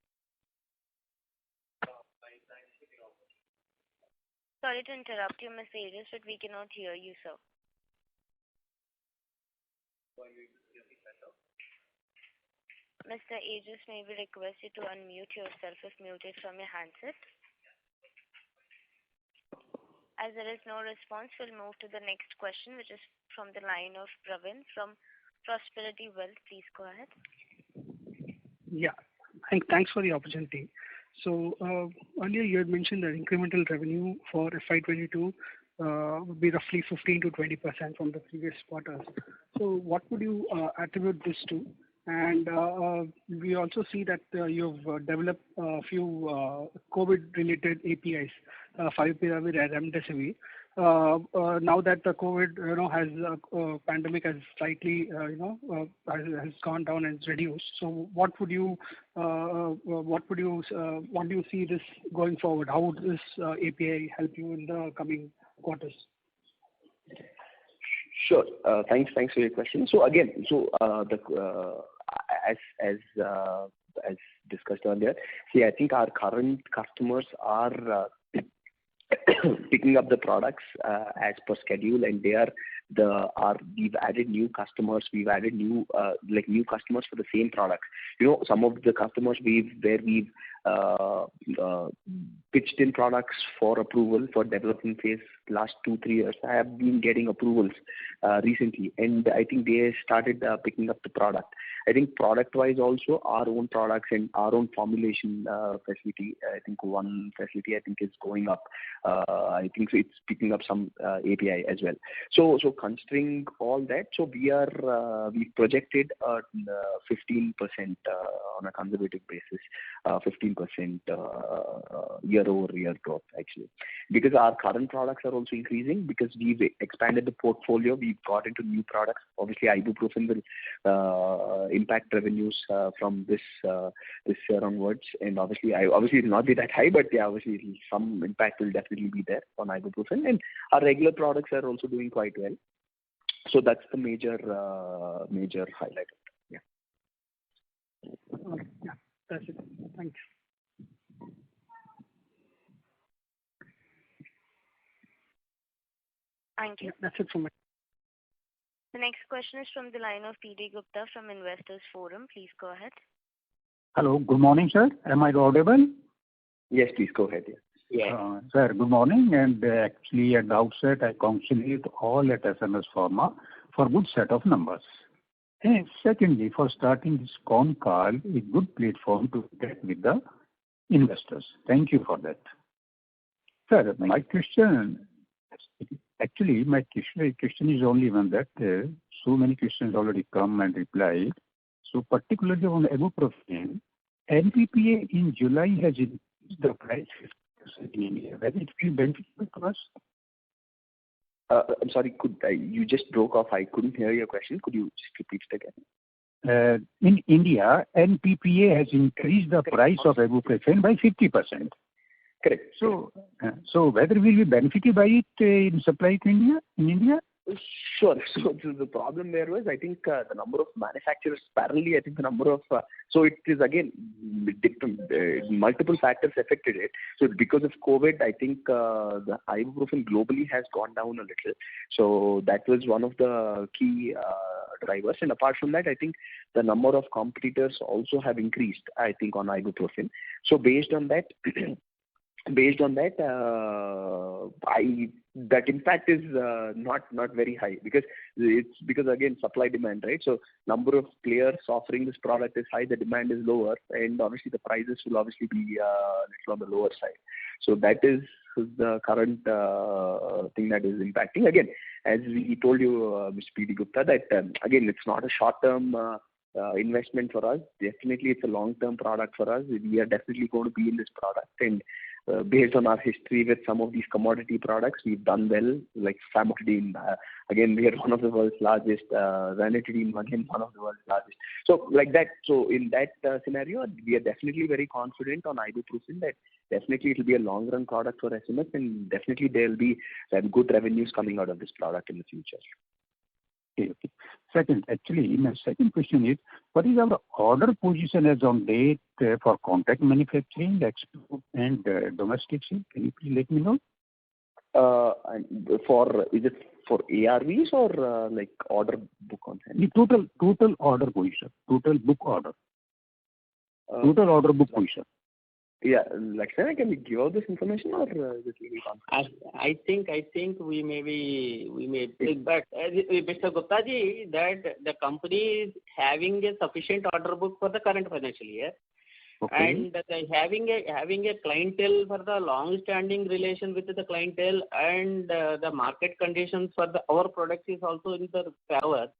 Sorry to interrupt you, Mr. Aegis, but we cannot hear you, sir. Mr. Aegis, may we request you to unmute yourself if muted from your handset? As there is no response, we'll move to the next question, which is from the line of Pravin from Prosperity Wealth. Please go ahead. Yeah. Thanks for the opportunity. So earlier you had mentioned that incremental revenue for FY22 would be roughly 15 to 20% from the previous quarters. So what would you attribute this to? And we also see that you've developed a few COVID-related APIs, Favipiravir and Remdesivir. Now that the COVID, pandemic has slightly, has gone down and reduced. So what do you see this going forward? How would this API help you in the coming quarters? Sure. Thanks for your question. So again, as discussed earlier, I think our current customers are picking up the products as per schedule, and we've added new customers. We've added new customers for the same products. Some of the customers we've pitched in products for approval for development phase last 2-3 years. I have been getting approvals recently, and I think they started picking up the product. I think product-wise also, our own products and our own formulation facility, I think one facility is going up. I think so it's picking up some API as well. So considering all that, so we projected 15% on a conservative basis, 15% year-over-year growth actually, because our current products are also increasing because we've expanded the portfolio. We've got into new products. Obviously, ibuprofen will impact revenues from this year onwards, and obviously it will not be that high, but yeah, obviously some impact will definitely be there on ibuprofen, and our regular products are also doing quite well. So that's the major highlight. Yeah. Okay. Yeah, that's it. Thanks. Thank you. Yeah, that's it from me. The next question is from the line of P.D. Gupta from Investors Forum. Please go ahead. Hello. Good morning, sir. Am I audible? Yes, please go ahead. Yeah. Sir, good morning. And actually, at the outset, I congratulate all at SMS Pharma for good set of numbers. And secondly, for starting this con call, a good platform to get with the investors. Thank you for that. Sir, my question is only one that so many questions already come and replied. So particularly on ibuprofen, NPPA in July has increased the price in India. Whether it will benefit to us? I'm sorry, you just broke off. I couldn't hear your question. Could you just repeat it again? In India, NPPA has increased the price of ibuprofen by 50%. Correct. So whether we will be benefited by it in supply to India, in India? Sure. So the problem there was, I think, the number of manufacturers parallelly, I think the number of, so it is again, different, multiple factors affected it. So because of COVID, I think the ibuprofen globally has gone down a little. So that was one of the key drivers. And apart from that, I think the number of competitors also have increased, I think, on ibuprofen. So based on that, that impact is not very high because again supply demand, right? So number of players offering this product is high, the demand is lower, and obviously the prices will obviously be little on the lower side. So that is the current thing that is impacting. Again, as we told you, Mr. P.D. Gupta, that again it's not a short-term investment for us. Definitely, it's a long-term product for us. We are definitely going to be in this product, and based on our history with some of these commodity products, we've done well, like Famotidine. Again, we are one of the world's largest. Ranitidine, again, one of the world's largest. So like that. So in that scenario, we are definitely very confident on ibuprofen that definitely it will be a long-run product for SMS, and definitely there will be good revenues coming out of this product in the future. Okay. Actually, my second question is, what is our order position as on date for contract manufacturing, export and domestic? Can you please let me know? Is it for ARVs or like order book on hand? The total order position, total book order. Total order book position. Yeah, Laksana, can you give out this information or is it really confidential? I think we may but Mr. Gupta ji, that the company is having a sufficient order book for the current financial year. Okay. And having a clientele for the long-standing relation with the clientele, and the market conditions for our products is also in the favor.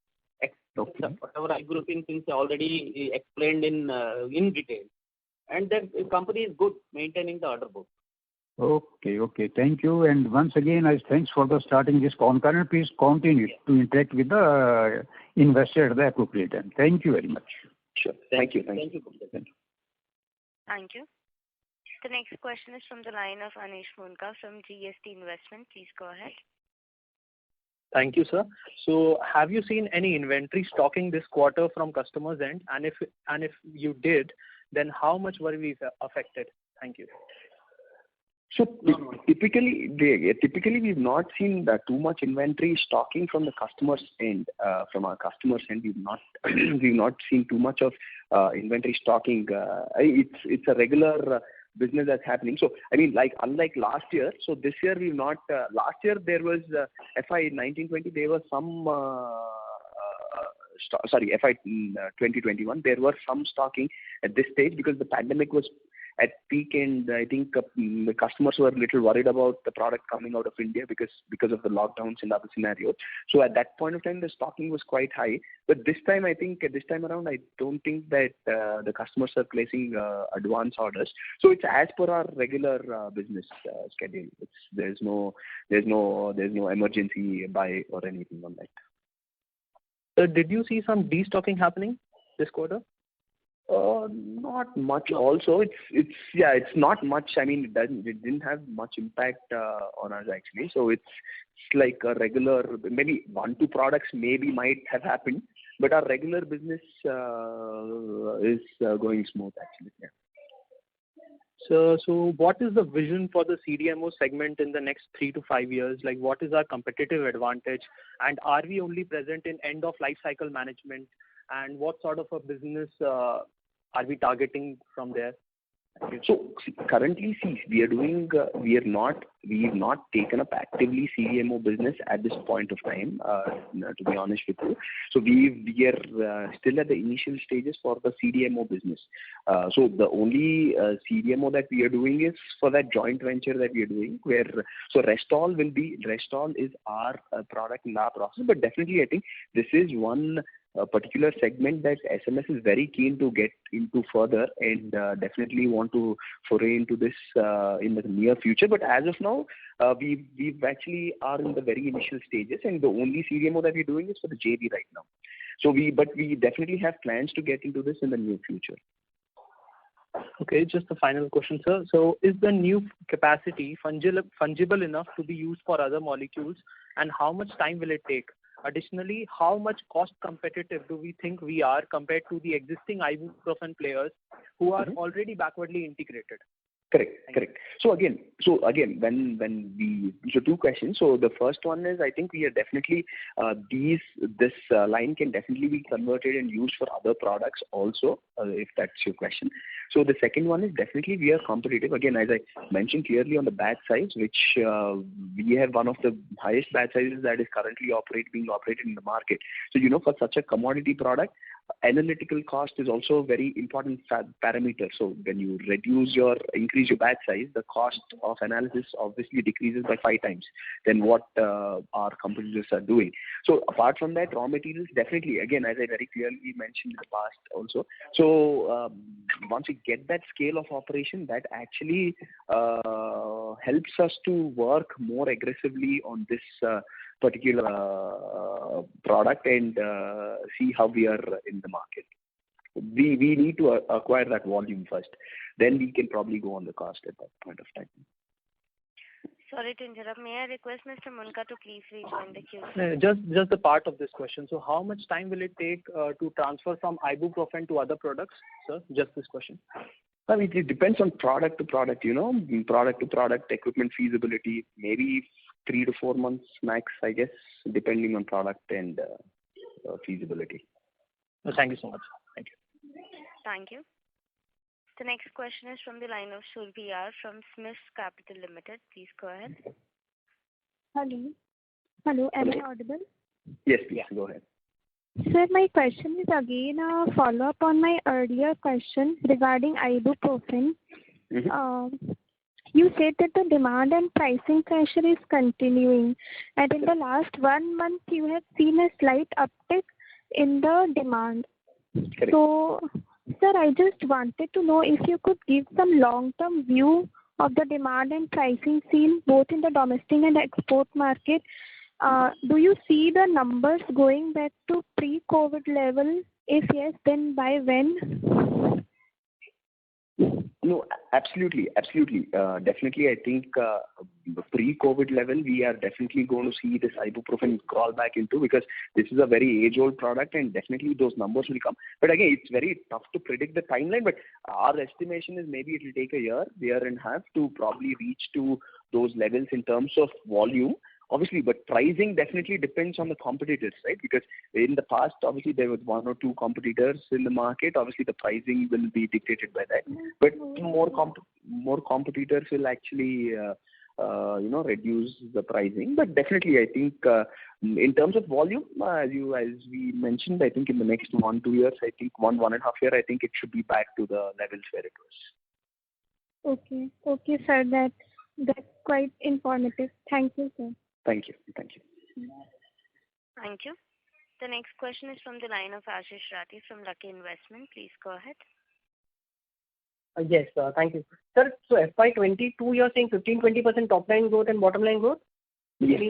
Okay. Whatever I grouping things already explained in detail, and the company is good maintaining the order book. Okay. Thank you. And once again, thanks for starting this concall. Please continue to interact with the investor at the appropriate time. Thank you very much. Sure. Thank you. Thank you. Thank you. The next question is from the line of Anish Munka from GST Investment. Please go ahead. Thank you, sir. So have you seen any inventory stocking this quarter from customers' end? And if you did, then how much were we affected? Thank you. So typically we've not seen too much inventory stocking from the customer's end. From our customer's end, we've not seen too much of inventory stocking. It's a regular business that's happening. So I mean, unlike last year, so this year we've not. Last year there was FY 19-20. There was some. FY 2021. There was some stocking at this stage because the pandemic was at peak, and I think the customers were a little worried about the product coming out of India because of the lockdowns and other scenarios. So at that point of time, the stocking was quite high. But this time around, I don't think that the customers are placing advance orders. So it's as per our regular business schedule. There's no emergency buy or anything on that. Did you see some destocking happening this quarter? Not much. Also, it's not much. I mean, it didn't have much impact on us actually. So it's like a regular, maybe 1-2 products might have happened, but our regular business is going smooth actually. Yeah. So what is the vision for the CDMO segment in the next 3 to 5 years? Like, what is our competitive advantage? And are we only present in end of life cycle management? And what sort of a business are we targeting from there? So currently, we've not taken up actively CDMO business at this point of time, to be honest with you. So we are still at the initial stages for the CDMO business. So the only CDMO that we are doing is for that joint venture that we are doing, so Restall is our product in our process. But definitely, I think this is one particular segment that SMS is very keen to get into further, and definitely want to foray into this in the near future. But as of now, we've actually are in the very initial stages, and the only CDMO that we're doing is for the JV right now. So we definitely have plans to get into this in the near future. Okay, just a final question, sir. So is the new capacity fungible enough to be used for other molecules, and how much time will it take? Additionally, how much cost competitive do we think we are compared to the existing ibuprofen players who are already backwardly integrated? Correct. So again, so 2 questions. So the first one is, I think we are definitely this line can definitely be converted and used for other products also, if that's your question. So the second one is definitely we are competitive. Again, as I mentioned clearly on the batch size, which we have one of the highest batch sizes that is currently being operated in the market. So for such a commodity product, analytical cost is also a very important parameter. So when you increase your batch size, the cost of analysis obviously decreases by 5 times than what our competitors are doing. So apart from that, raw materials definitely, again, as I very clearly mentioned in the past also. So once we get that scale of operation, that actually helps us to work more aggressively on this particular product and see how we are in the market. We need to acquire that volume first. Then we can probably go on the cost at that point of time. Sorry to interrupt. May I request Mr. Munka to please rejoin the queue? Just a part of this question. So how much time will it take to transfer from ibuprofen to other products, sir? Just this question. I mean, it depends on product to product, product to product, equipment feasibility. Maybe 3 to 4 months max, I guess, depending on product and feasibility. Thank you so much. Thank you. Thank you. The next question is from the line of Surbi R from Smiths Capital Limited. Please go ahead. Hello. Hello, am I audible? Yes, please, go ahead. Sir, my question is again a follow-up on my earlier question regarding ibuprofen. You said that the demand and pricing pressure is continuing, and in the last 1 month, you have seen a slight uptick in the demand. Correct. So, sir, I just wanted to know if you could give some long-term view of the demand and pricing scene, both in the domestic and export market. Do you see the numbers going back to pre-COVID level? If yes, then by when? No, absolutely. Definitely, I think pre-COVID level, we are definitely going to see this ibuprofen crawl back into, because this is a very age-old product, and definitely those numbers will come. But again, it's very tough to predict the timeline, but our estimation is maybe it will take a year and a half to probably reach to those levels in terms of volume. Obviously, but pricing definitely depends on the competitors, right? Because in the past, obviously, there was 1 or 2 competitors in the market. Obviously, the pricing will be dictated by that. But more competitors will actually, reduce the pricing. But definitely, I think in terms of volume, as we mentioned, I think in the next 1-2 years, I think 1.5 years, I think it should be back to the levels where it was. Okay, sir. That's quite informative. Thank you, sir. Thank you. Thank you. The next question is from the line of Ashish Rathi from Lucky Investment. Please go ahead. Yes, thank you. Sir, so FY22, you're saying 15-20% top line growth and bottom line growth? Yes,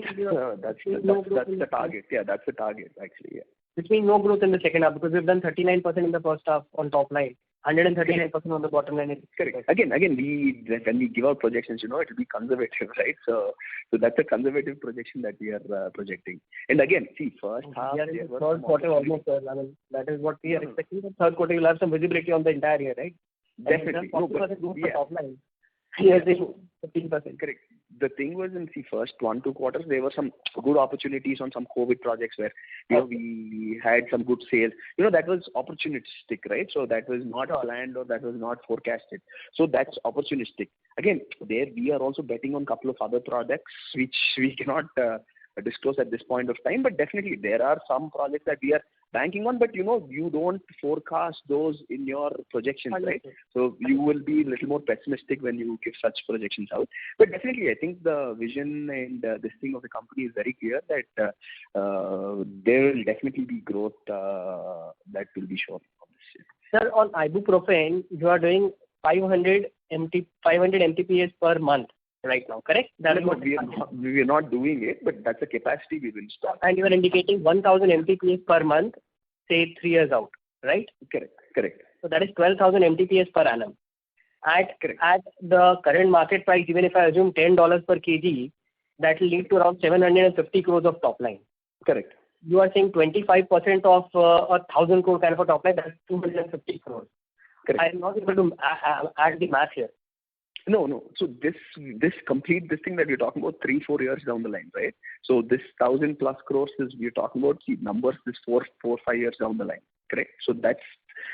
that's the target. Yeah, that's the target, actually, yeah. Which means no growth in the second half, because we've done 39% in the first half on top line. 139% on the bottom line. Correct. Again, when we give out projections, it will be conservative, right? So that's a conservative projection that we are projecting. And again, see, first half. We are in the third quarter almost, sir. I mean, that is what we are expecting. The third quarter, you'll have some visibility on the entire year, right? Definitely. No, but yeah. Top line. Yes, 15%. Correct. The thing was in the first 1-2 quarters, there were some good opportunities on some COVID projects where we had some good sales. That was opportunistic, right? So that was not planned or that was not forecasted. So that's opportunistic. Again, there we are also betting on a couple of other products which we cannot disclose at this point of time. But definitely there are some projects that we are banking on, but you don't forecast those in your projections, right? So you will be a little more pessimistic when you give such projections out. But definitely, I think the vision and this thing of the company is very clear that there will definitely be growth that will be shown on this year. Sir, on ibuprofen, you are doing 500 MTPS per month right now, correct? That is what we are not doing it, but that's a capacity we will install. And you are indicating 1,000 MTPS per month, say 3 years out, right? Correct. So that is 12,000 MTPS per annum. At the current market price, even if I assume $10 per kg, that will lead to around 750 crores of top line. Correct. You are saying 25% of 1,000 crore kind of a top line, that's 250 crores. Correct. I am not able to add the math here. No. So this thing that we're talking about 3-4 years down the line, right? So this 1,000+ crores is we're talking about numbers this 4-5 years down the line, correct? So that's,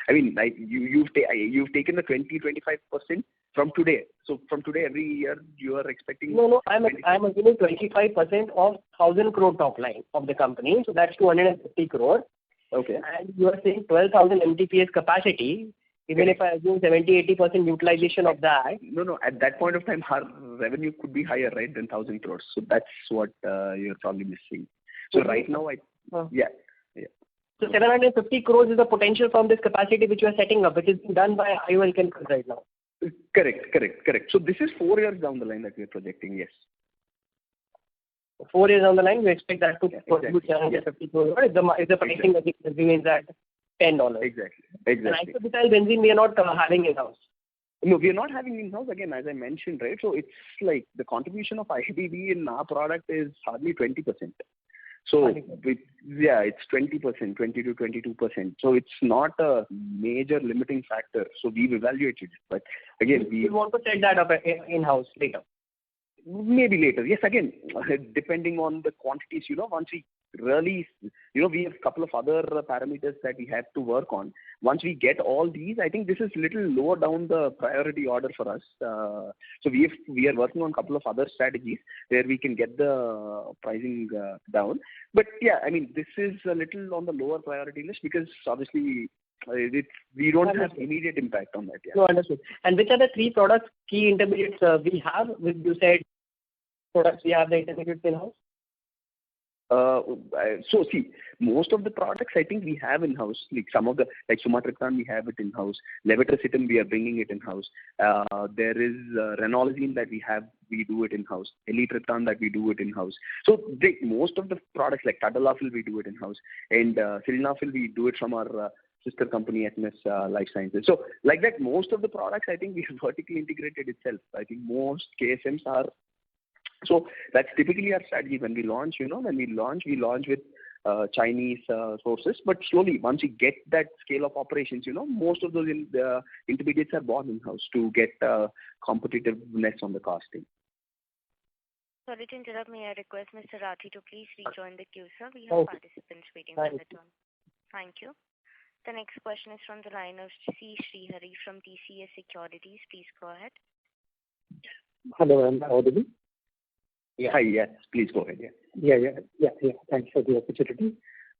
I mean, like you've taken the 20-25% from today. So from today, every year you are expecting. No. I'm assuming 25% of 1,000 crore top line of the company. So that's 250 crore. Okay. And you are saying 12,000 MTPS capacity. Even if I assume 70-80% utilization of that. No. At that point of time, our revenue could be higher, right, than 1,000 crores. So that's what you're probably missing. So right now, yeah. So 750 crores is the potential from this capacity which you are setting up, which is done by IOL Chemicals right now. Correct. So this is 4 years down the line that we are projecting, yes. 4 years down the line, we expect that to contribute 750 crores. If the pricing remains at $10. Exactly. And isobutyl benzene, we are not having in-house. No, we are not having in-house, again, as I mentioned, right? So it's like the contribution of IBB in our product is hardly 20%. So it's 20%, 20 to 22%. So it's not a major limiting factor. So we've evaluated it. But again, we want to set that up in-house later. Maybe later. Yes, again, depending on the quantities, once we really, we have a couple of other parameters that we have to work on. Once we get all these, I think this is little lower down the priority order for us. So we are working on a couple of other strategies where we can get the pricing down. But yeah, I mean, this is a little on the lower priority list because obviously we don't have immediate impact on that. Yeah. No, understood. And which are the 3 products, key intermediates we have? You said products we have the intermediates in-house? So see, most of the products I think we have in-house. Like some of the, like Sumatriptan, we have it in-house. Levetiracetam, we are bringing it in-house. There is Ranolazine that we do it in-house. Elitriptan that we do it in-house. So most of the products like Tadalafil, we do it in-house. And Sildenafil, we do it from our sister company, Atmas Life Sciences. So like that, most of the products I think we have vertically integrated itself. I think most KSMs are. So that's typically our strategy when we launch. We launch with Chinese sources. But slowly, once we get that scale of operations, most of those intermediates are bought in-house to get competitiveness on the costing. Sorry to interrupt. May I request Mr. Rathi to please rejoin the queue, sir? We have participants waiting for the turn. Thank you. The next question is from the line of C. Srihari from TCS Securities. Please go ahead. Hello, am I audible? Yeah. Hi, yes. Please go ahead. Yeah. Thanks for the opportunity.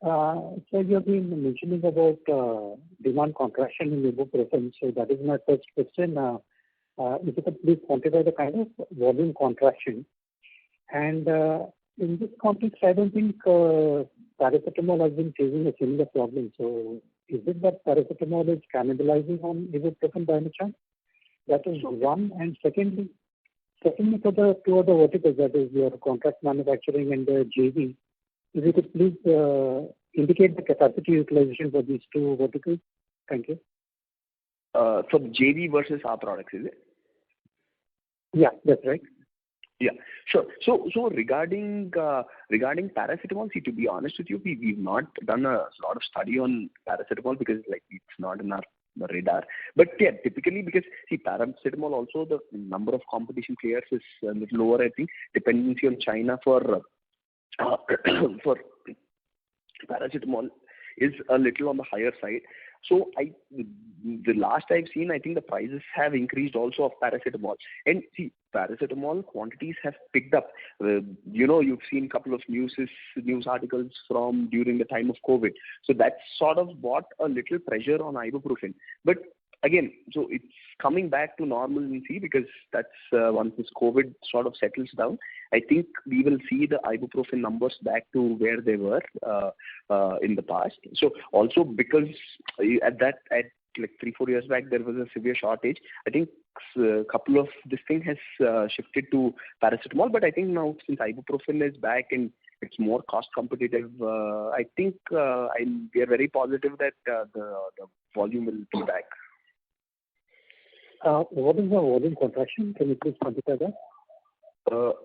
So you have been mentioning about demand contraction in ibuprofen. So that is my first question. If you could please quantify the kind of volume contraction. And in this context, I don't think paracetamol has been facing a similar problem. So is it that paracetamol is cannibalizing on ibuprofen by any chance? That is one. And secondly, for the 2 other verticals, that is your contract manufacturing and the JV, if you could please indicate the capacity utilization for these 2 verticals. Thank you. For JV versus our products, is it? Yeah, that's right. Yeah, sure. So regarding paracetamol, see, to be honest with you, we've not done a lot of study on paracetamol because it's not in our radar. But yeah, typically because see, paracetamol also the number of competition players is a little lower. I think dependency on China for paracetamol is a little on the higher side. So the last I've seen, I think the prices have increased also of paracetamol. And see, paracetamol quantities have picked up. You've seen a couple of news articles from during the time of COVID. So that sort of brought a little pressure on ibuprofen. But again, so it's coming back to normalcy because that's once this COVID sort of settles down, I think we will see the ibuprofen numbers back to where they were in the past. So also because at like 3-4 years back, there was a severe shortage. I think a couple of this thing has shifted to paracetamol, but I think now since ibuprofen is back and it's more cost competitive, I think we are very positive that the volume will be back. What is the volume contraction? Can you please quantify that?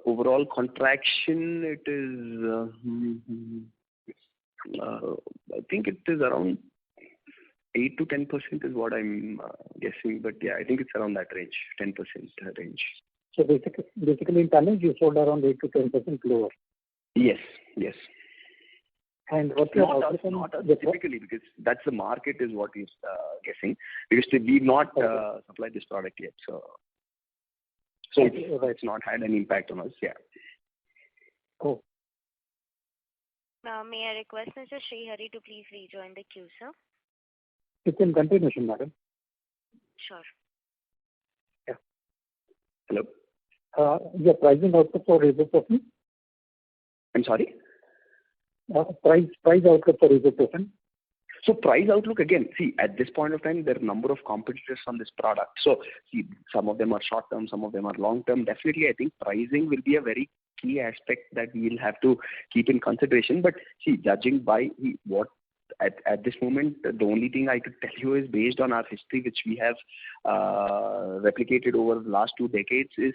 Overall contraction, it is, I think it is around 8 to 10% is what I'm guessing. But yeah, I think it's around that range, 10% range. So basically in tonnage, you sold around 8 to 10% lower. Yes. And what's your outlook on not typically because that's the market is what is guessing because we've not supplied this product yet. So it's not had an impact on us. Yeah. Oh. May I request Mr. Srihari to please rejoin the queue, sir? It's in continuation, madam. Sure. Yeah. Hello? Your pricing outlook for ibuprofen? I'm sorry? Price outlook for ibuprofen? So price outlook, again, see, at this point of time, there are a number of competitors on this product. So see, some of them are short-term, some of them are long-term. Definitely, I think pricing will be a very key aspect that we will have to keep in consideration. But see, judging by what at this moment, the only thing I could tell you is based on our history, which we have replicated over the last 2 decades, is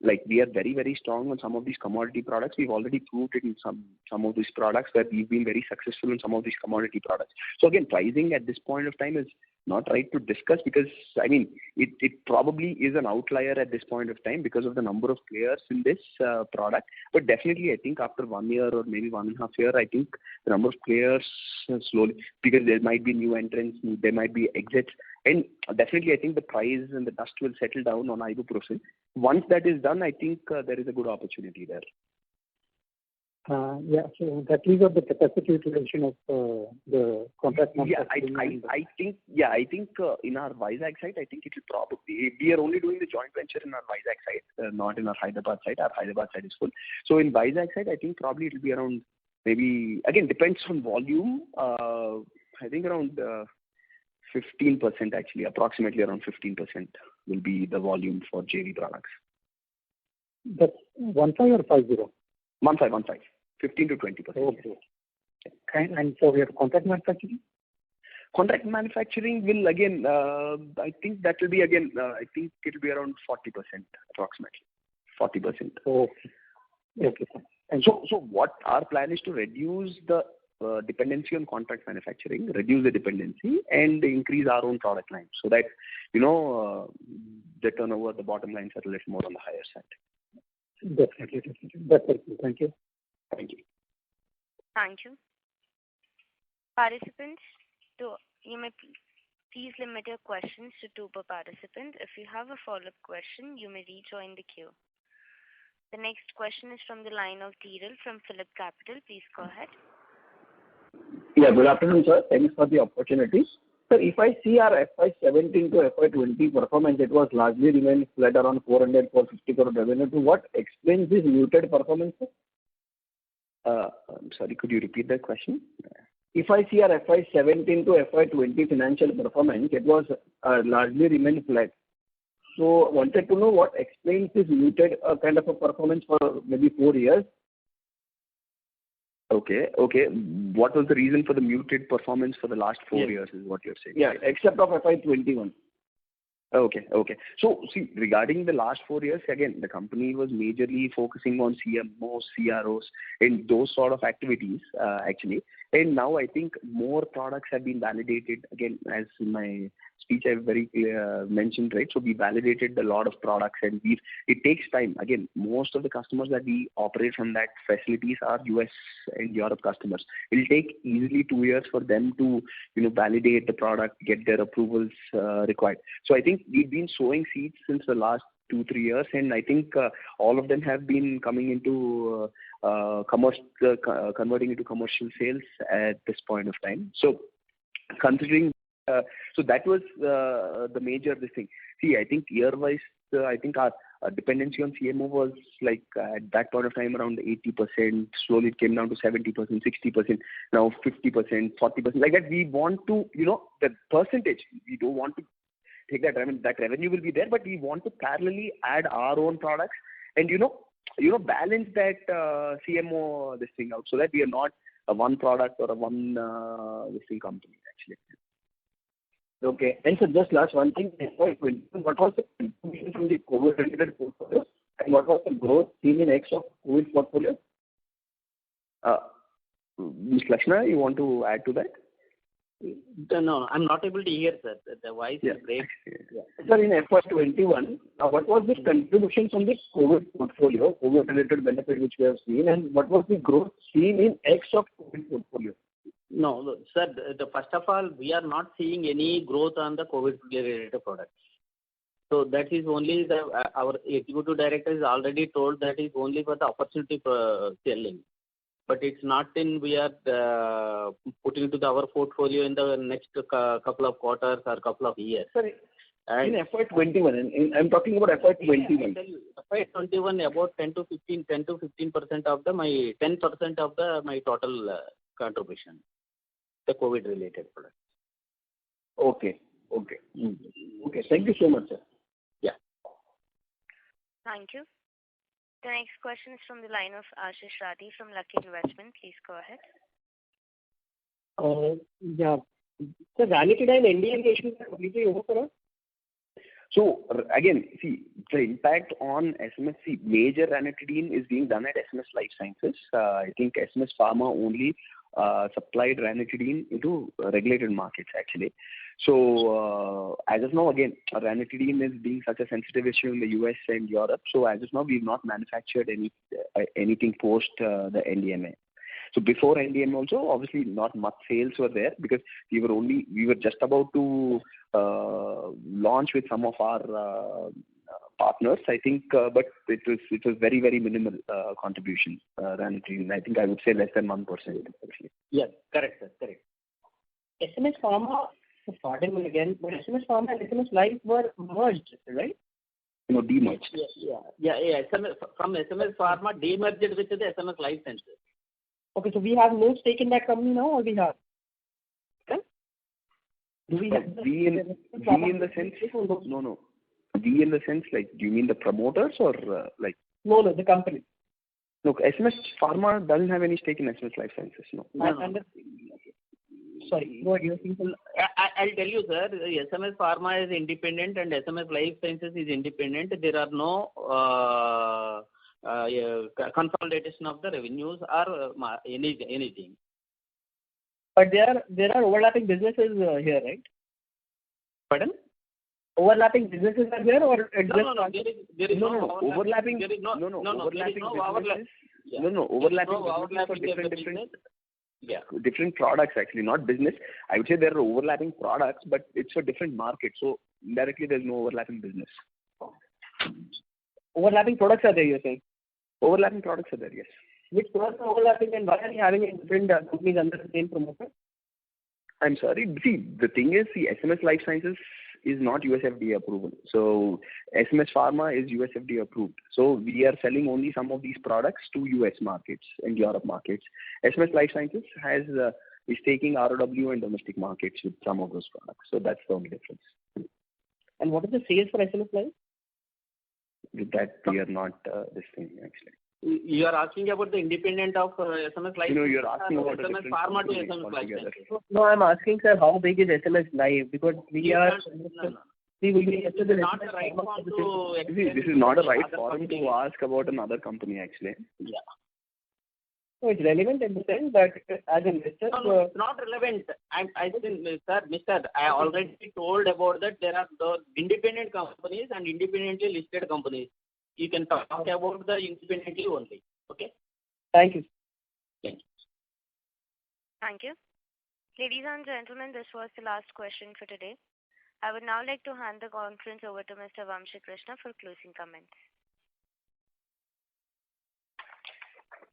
like we are very, very strong on some of these commodity products. We've already proved it in some of these products that we've been very successful in some of these commodity products. So again, pricing at this point of time is not right to discuss because, I mean, it probably is an outlier at this point of time because of the number of players in this product. But definitely, I think after 1 year or maybe 1.5 years, I think the number of players slowly, because there might be new entrants, there might be exits. And definitely, I think the price and the dust will settle down on ibuprofen. Once that is done, I think there is a good opportunity there. Yeah, so that leaves out the capacity utilization of the contract manufacturing. Yeah, I think in our Vizag site, I think it will probably, we are only doing the joint venture in our Vizag site, not in our Hyderabad site. Our Hyderabad site is full. So in Vizag site, I think probably it will be around, maybe, again, depends on volume. I think around 15% actually, approximately around 15% will be the volume for JV products. That's 15 or 50? 15. 15 to 20%. Okay. And for your contract manufacturing? Contract manufacturing will again, I think that will be again, I think it will be around 40% approximately. 40%. Okay. And so what our plan is to reduce the dependency on contract manufacturing, reduce the dependency, and increase our own product line so that, the turnover, the bottom lines are a little more on the higher side. Definitely. That's helpful. Thank you. Thank you. Thank you. Participants, you may please limit your questions to 2 per participant. If you have a follow-up question, you may rejoin the queue. The next question is from the line of Dhiral from Phillip Capital. Please go ahead. Yeah, good afternoon, sir. Thanks for the opportunity. Sir, if I see our FY17 to FY20 performance, it was largely remained flat around 400-450 crore revenue. To what explains this muted performance, sir? I'm sorry, could you repeat that question? If I see our FY17 to FY20 financial performance, it was largely remained flat. So wanted to know what explains this muted kind of a performance for maybe 4 years. Okay. What was the reason for the muted performance for the last 4 years is what you're saying? Yeah, except of FY21. Okay. So, see, regarding the last 4 years, again, the company was majorly focusing on CMOs, CROs, and those sort of activities, actually. And now I think more products have been validated. Again, as in my speech, I very mentioned, right? So we validated a lot of products, and it takes time. Again, most of the customers that we operate from that facilities are US and Europe customers. It will take easily 2 years for them to, validate the product, get their approvals required. So I think we've been sowing seeds since the last 2-3 years, and I think all of them have been coming into converting into commercial sales at this point of time. So considering, so that was the major thing. See, I think year-wise, I think our dependency on CMO was like at that point of time around 80%. Slowly it came down to 70%, 60%, now 50%, 40%. Like that, we want to, the percentage, we don't want to take that. I mean, that revenue will be there, but we want to parallelly add our own products and, balance that CMO this thing out so that we are not a one product or a one this thing company actually. Okay. And so just last one thing, what was the contribution from the COVID-related portfolio and what was the growth seen in X of COVID portfolio? Ms. Lakshna, you want to add to that? No, I'm not able to hear, sir. The voice is break. Yeah. Sir, in FY21, what was the contribution from the COVID portfolio, COVID-related benefit which we have seen, and what was the growth seen in X of COVID portfolio? No, sir, first of all, we are not seeing any growth on the COVID-related products. So that is only our executive director has already told that is only for the opportunity selling. But it's not we are putting into our portfolio in the next couple of quarters or couple of years. Sorry, in FY21, I'm talking about FY21. FY21 about 10 to 15% of my total contribution, the COVID related products. Okay. Thank you so much, sir. Yeah. Thank you. The next question is from the line of Ashish Rathi from Lucky Investment. Please go ahead. Yeah. So ranitidine indications are completely over for us? So again, see, the impact on SMS, major ranitidine is being done at SMS Life Sciences. I think SMS Pharma only supplied ranitidine into regulated markets actually. So as of now, again, ranitidine is being such a sensitive issue in the US and Europe. So as of now, we've not manufactured anything post the NDMA. So before NDMA also, obviously not much sales were there because we were just about to launch with some of our partners, I think, but it was very, very minimal contribution, ranitidine. I think I would say less than 1% actually. Yes, correct, sir, correct. SMS Pharma, pardon me again, but SMS Pharma and SMS Life were merged, right? No, demerged. Yeah. From SMS Pharma demerged with the SMS Life Sciences. Okay, so we have no stake in that company now, or we have? Okay. Do we have? We in the sense? No. We in the sense, like, do you mean the promoters or like? No, the company. Look, SMS Pharma doesn't have any stake in SMS Life Sciences. No. Sorry, what you people? I'll tell you, sir. SMS Pharma is independent and SMS Life Sciences is independent. There are no consolidation of the revenues or anything. But there are overlapping businesses here, right? Pardon? Overlapping businesses are there, or there is no overlapping. Overlapping for different products actually, not business. I would say there are overlapping products, but it's for different markets. So indirectly, there's no overlapping business. Overlapping products are there, you're saying? Overlapping products are there, yes. Which products are overlapping, and why are you having different companies under the same promoter? I'm sorry. See, the thing is, SMS Life Sciences is not USFDA approval. So SMS Pharma is USFDA approved. So we are selling only some of these products to US markets and Europe markets. SMS Life Sciences is taking ROW and domestic markets with some of those products. So that's the only difference. And what is the sales for SMS Life? With that, we are not this thing actually. You are asking about the independent of SMS Life? No, you're asking about SMS Pharma to SMS Life. No, I'm asking, sir, how big is SMS Life? Because we are... This is not a right forum to ask about another company actually. Yeah. So it's relevant in the sense that as an investor... No, it's not relevant. I think, Mister, I already told about that there are the independent companies and independently listed companies. You can talk about the independently only. Okay? Thank you. Thank you. Thank you. Ladies and gentlemen, this was the last question for today. I would now like to hand the conference over to Mr. Vamshi Krishna for closing comments.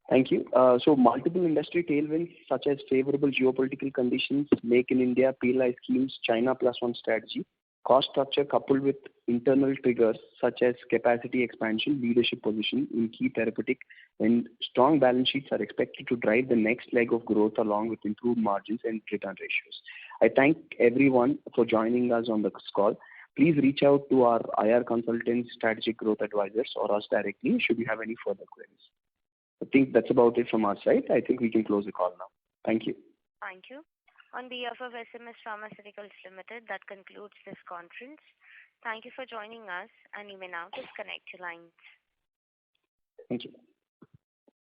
Thank you. So multiple industry tailwinds such as favorable geopolitical conditions, Make in India, PLI schemes, China Plus One strategy, cost structure coupled with internal triggers such as capacity expansion, leadership position in key therapeutic, and strong balance sheets are expected to drive the next leg of growth along with improved margins and return ratios. I thank everyone for joining us on this call. Please reach out to our IR consultants, strategic growth advisors, or us directly should you have any further queries. I think that's about it from our side. I think we can close the call now. Thank you. Thank you. On behalf of SMS Pharmaceuticals Limited, that concludes this conference. Thank you for joining us, and you may now disconnect your lines. Thank you.